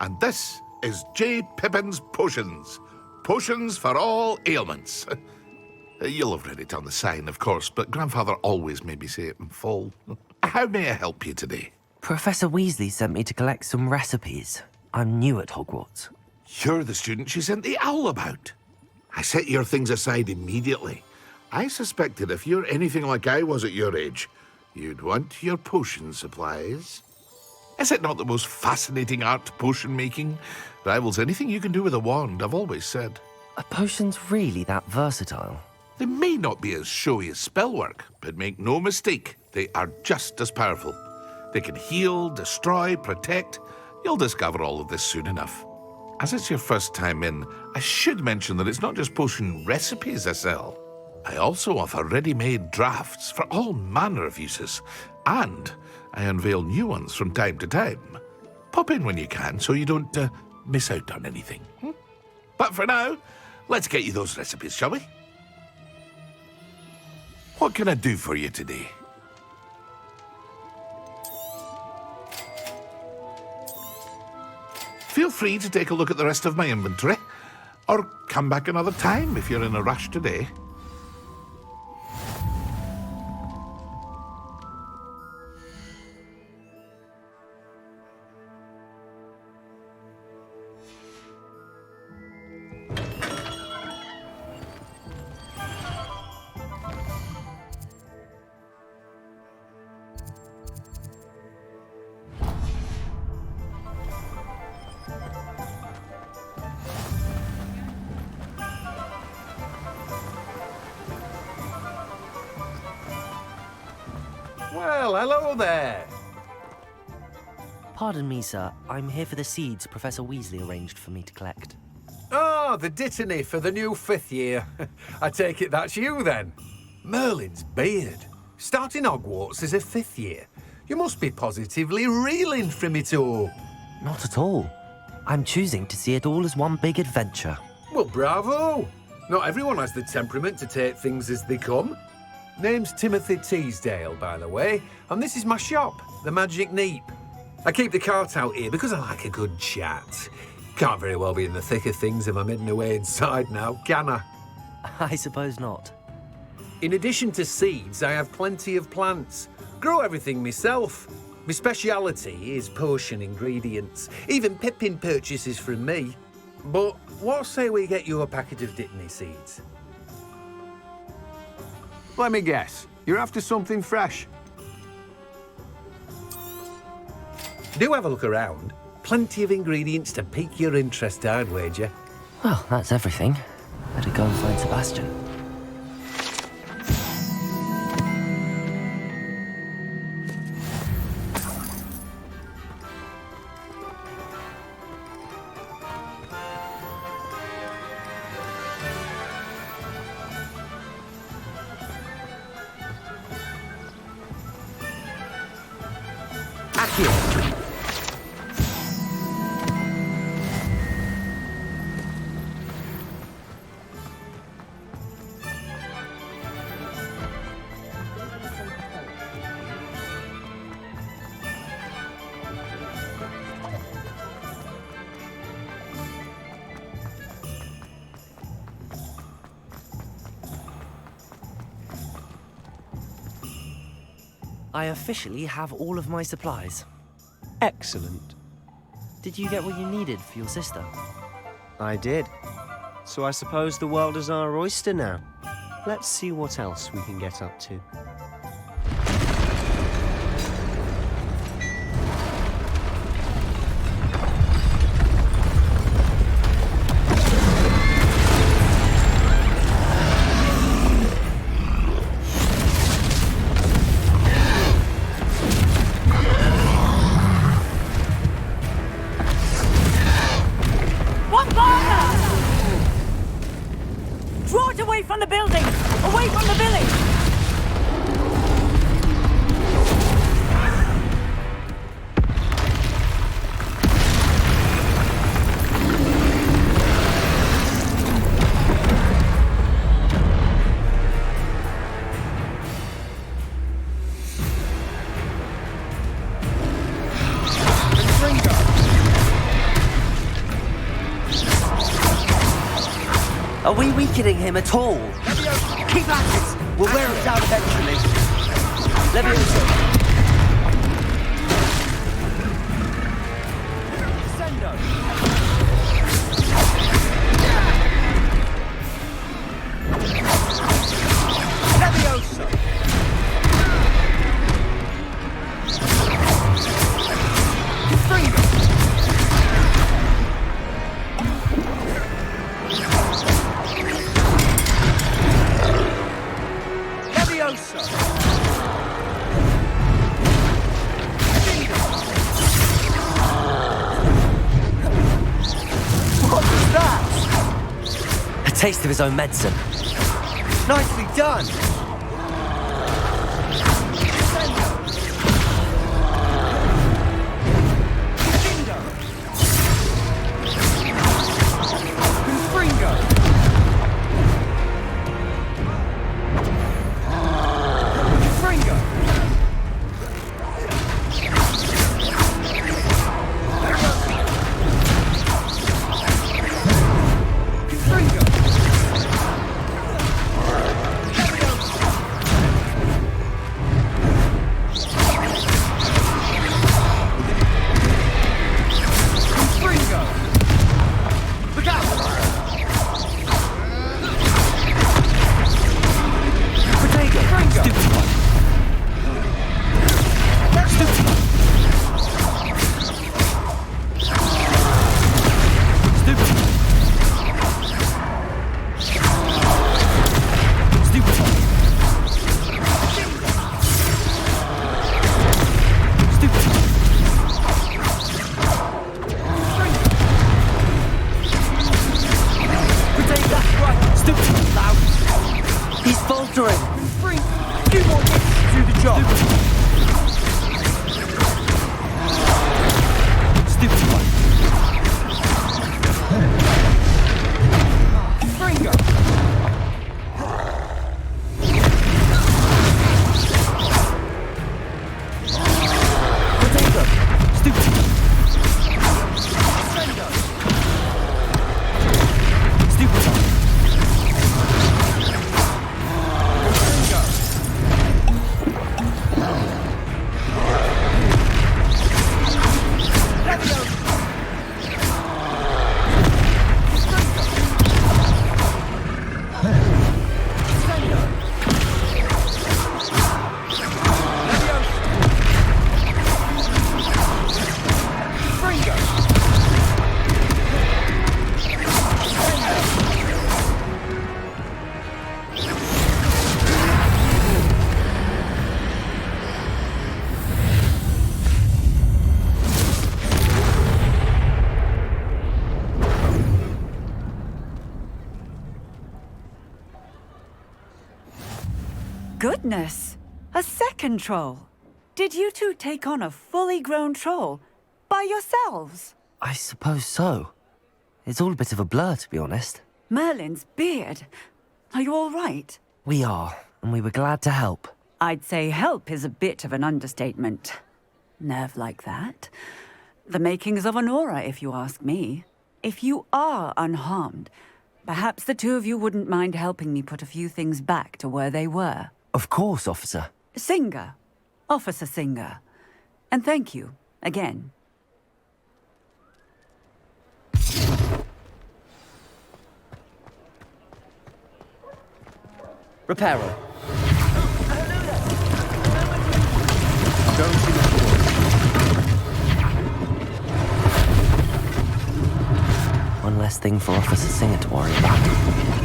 And this is J. Pippin's Potions. Potions for all ailments. You'll have read it on the sign, of course, but Grandfather always made me say it in full. How may I help you today? Professor Weasley sent me to collect some recipes. I'm new at Hogwarts. You're the student she sent the owl about. I set your things aside immediately. I suspected if you're anything like I was at your age, you'd want your potion supplies. Is it not the most fascinating art, potion making? Rivals anything you can do with a wand, I've always said. Are potions really that versatile? They may not be as showy as spellwork, but make no mistake, they are just as powerful. They can heal, destroy, protect. You'll discover all of this soon enough. As it's your first time in, I should mention that it's not just potion recipes I sell. I also offer ready-made drafts for all manner of uses, and I unveil new ones from time to time. Pop in when you can so you don't miss out on anything. But for now, let's get you those recipes, shall we? What can I do for you today? Feel free to take a look at the rest of my inventory, or come back another time if you're in a rush today. Well, hello there. Pardon me, sir. I'm here for the seeds Professor Weasley arranged for me to collect. Oh, the dittany for the new 5th year. I take it that's you, then. Merlin's beard. Starting Hogwarts as a 5th year. You must be positively reeling from it all. Not at all. I'm choosing to see it all as one big adventure. Well, bravo. Not everyone has the temperament to take things as they come. Name's Timothy Teasdale, by the way, and this is my shop, the Magic Neep. I keep the cart out here because I like a good chat. Can't very well be in the thick of things if I'm hidden away inside now, can I? I suppose not. In addition to seeds, I have plenty of plants. Grow everything myself. My speciality is potion ingredients. Even Pippin purchases from me. But what say we get you a packet of Dittany seeds? Let me guess. You're after something fresh. Do have a look around. Plenty of ingredients to pique your interest, I'd wager. Well, that's everything. Better go and find Sebastian. I officially have all of my supplies. Excellent. Did you get what you needed for your sister? I did. So I suppose the world is our oyster now. Let's see what else we can get up to. Draw it away from the building! Away from the village! Are we weakening him at all? Keep at it! We'll wear it down eventually. Levioso. Taste of his own medicine. Nicely done! Goodness! A second troll! Did you two take on a fully grown troll by yourselves? I suppose so. It's all a bit of a blur, to be honest. Merlin's beard. Are you all right? We are, and we were glad to help. I'd say help is a bit of an understatement. Nerve like that. The makings of an aura, if you ask me. If you are unharmed, perhaps the two of you wouldn't mind helping me put a few things back to where they were. Of course, officer. Singer. Officer Singer. And thank you, again. Reparo. One less thing for Officer Singer to worry about.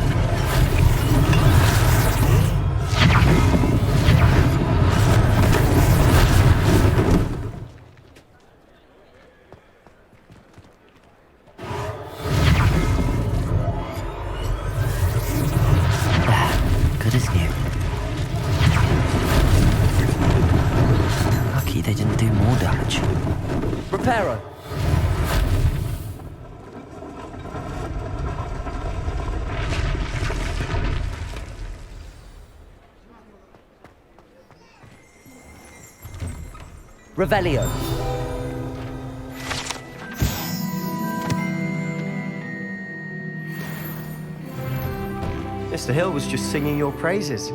Good as new. Lucky they didn't do more damage. Reparo. Revelio. Mr. Hill was just singing your praises.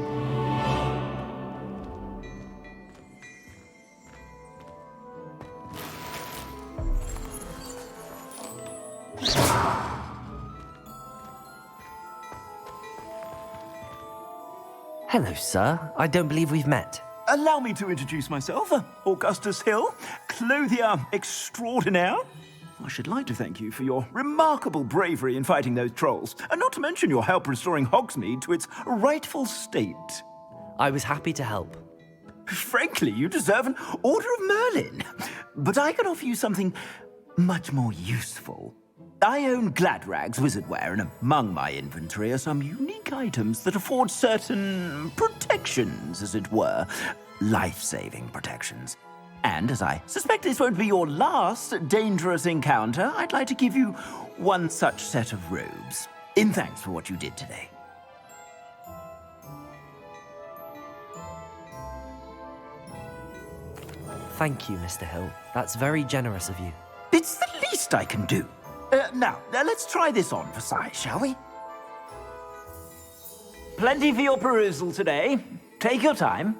Hello, sir. I don't believe we've met. Allow me to introduce myself, Augustus Hill, clothier extraordinaire. I should like to thank you for your remarkable bravery in fighting those trolls, and not to mention your help restoring Hogsmeade to its rightful state. I was happy to help. Frankly, you deserve an Order of Merlin. But I can offer you something much more useful. I own Gladrag's wizardware, and among my inventory are some unique items that afford certain protections, as it were. Life-saving protections. And as I suspect this won't be your last dangerous encounter, I'd like to give you one such set of robes, in thanks for what you did today. Thank you, Mr. Hill. That's very generous of you. It's the least I can do. Now, let's try this on for size, shall we? Plenty for your perusal today. Take your time.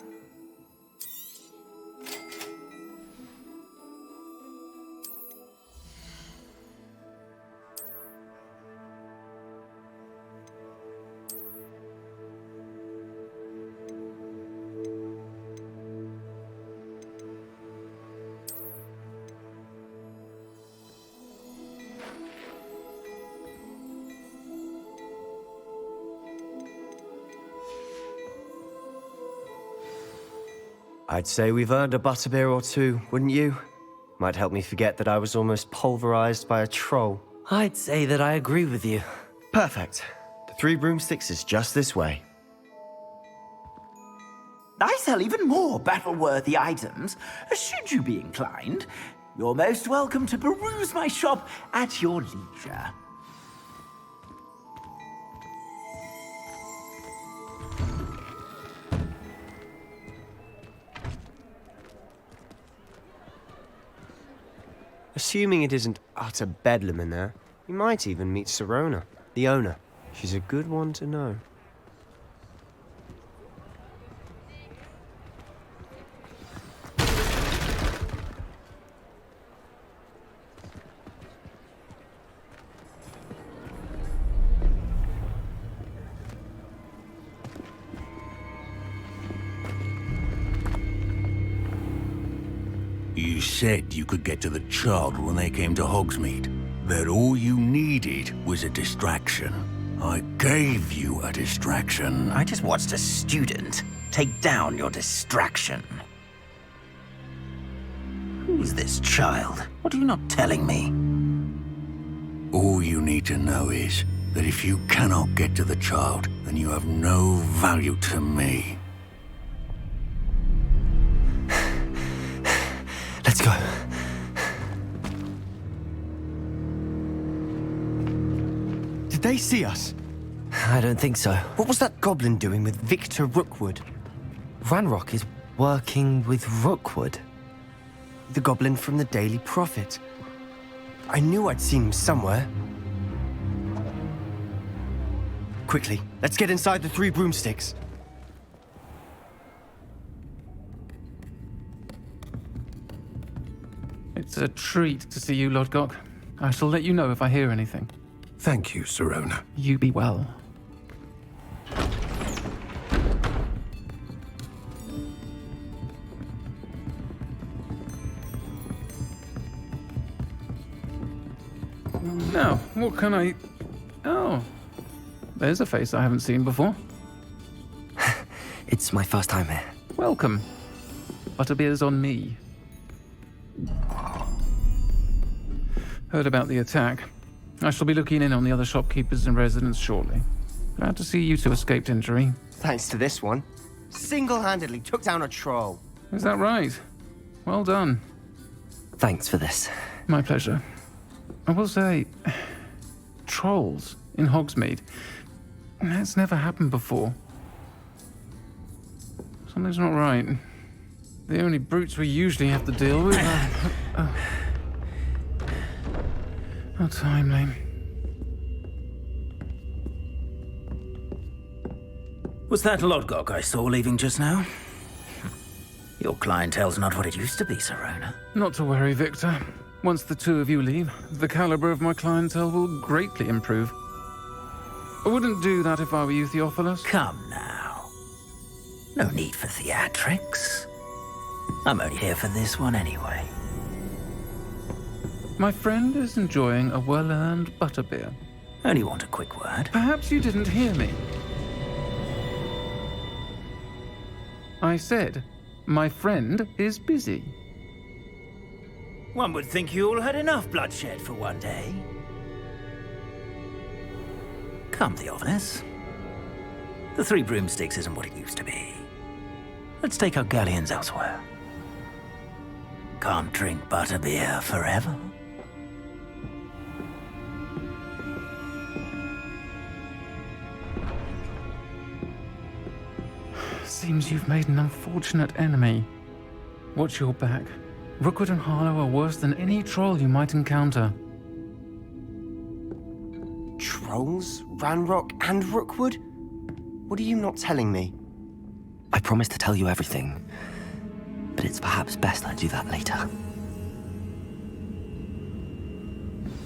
I'd say we've earned a butterbeer or two, wouldn't you? Might help me forget that I was almost pulverized by a troll. I'd say that I agree with you. Perfect. The 3 broomsticks is just this way. I sell even more battle-worthy items. Should you be inclined, you're most welcome to peruse my shop at your leisure. Assuming it isn't utter bedlam in there, you might even meet Sirona, the owner. She's a good one to know. You said you could get to the child when they came to Hogsmeade. That all you needed was a distraction. I gave you a distraction. I just watched a student take down your distraction. Who's this child? What are you not telling me? All you need to know is that if you cannot get to the child, then you have no value to me. Let's go. Did they see us? I don't think so. What was that goblin doing with Victor Rookwood? Ranrock is working with Rookwood. The goblin from the Daily Prophet. I knew I'd seen him somewhere. Quickly, let's get inside the 3 broomsticks. It's a treat to see you, Lodgok. I shall let you know if I hear anything. Thank you, Sirona. You be well. Now, what can I... Oh, there's a face I haven't seen before. It's my first time here. Welcome. Butterbeer's on me. Heard about the attack. I shall be looking in on the other shopkeepers and residents shortly. Glad to see you two escaped injury. Thanks to this one. Single-handedly took down a troll. Is that right? Well done. Thanks for this. My pleasure. I will say, trolls in Hogsmeade. That's never happened before. Something's not right. The only brutes we usually have to deal with are... How timely. Was that Lodgok I saw leaving just now? Your clientele's not what it used to be, Serona. Not to worry, Victor. Once the two of you leave, the caliber of my clientele will greatly improve. I wouldn't do that if I were you, Theophilus. Come now. No need for theatrics. I'm only here for this one anyway. My friend is enjoying a well-earned butterbeer. Only want a quick word. Perhaps you didn't hear me. I said, my friend is busy. One would think you all had enough bloodshed for one day. Come, Theophilus. The Three Broomsticks isn't what it used to be. Let's take our galleons elsewhere. Can't drink butterbeer forever. Seems you've made an unfortunate enemy. Watch your back. Rookwood and Harlow are worse than any troll you might encounter. Trolls? Ranrock and Rookwood? What are you not telling me? I promised to tell you everything, but it's perhaps best I do that later.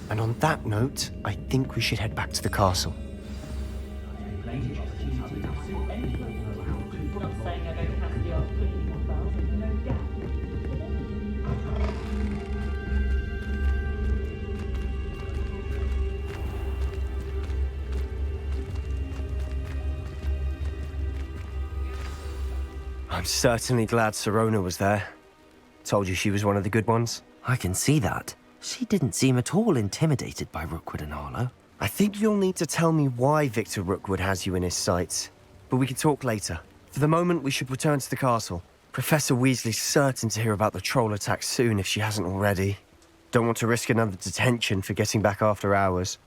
And on that note, I think we should head back to the castle. I'm certainly glad Serona was there. Told you she was one of the good ones. I can see that. She didn't seem at all intimidated by Rookwood and Harlow. I think you'll need to tell me why Victor Rookwood has you in his sights. But we can talk later. For the moment, we should return to the castle. Professor Weasley's certain to hear about the troll attack soon if she hasn't already. Don't want to risk another detention for getting back after hours.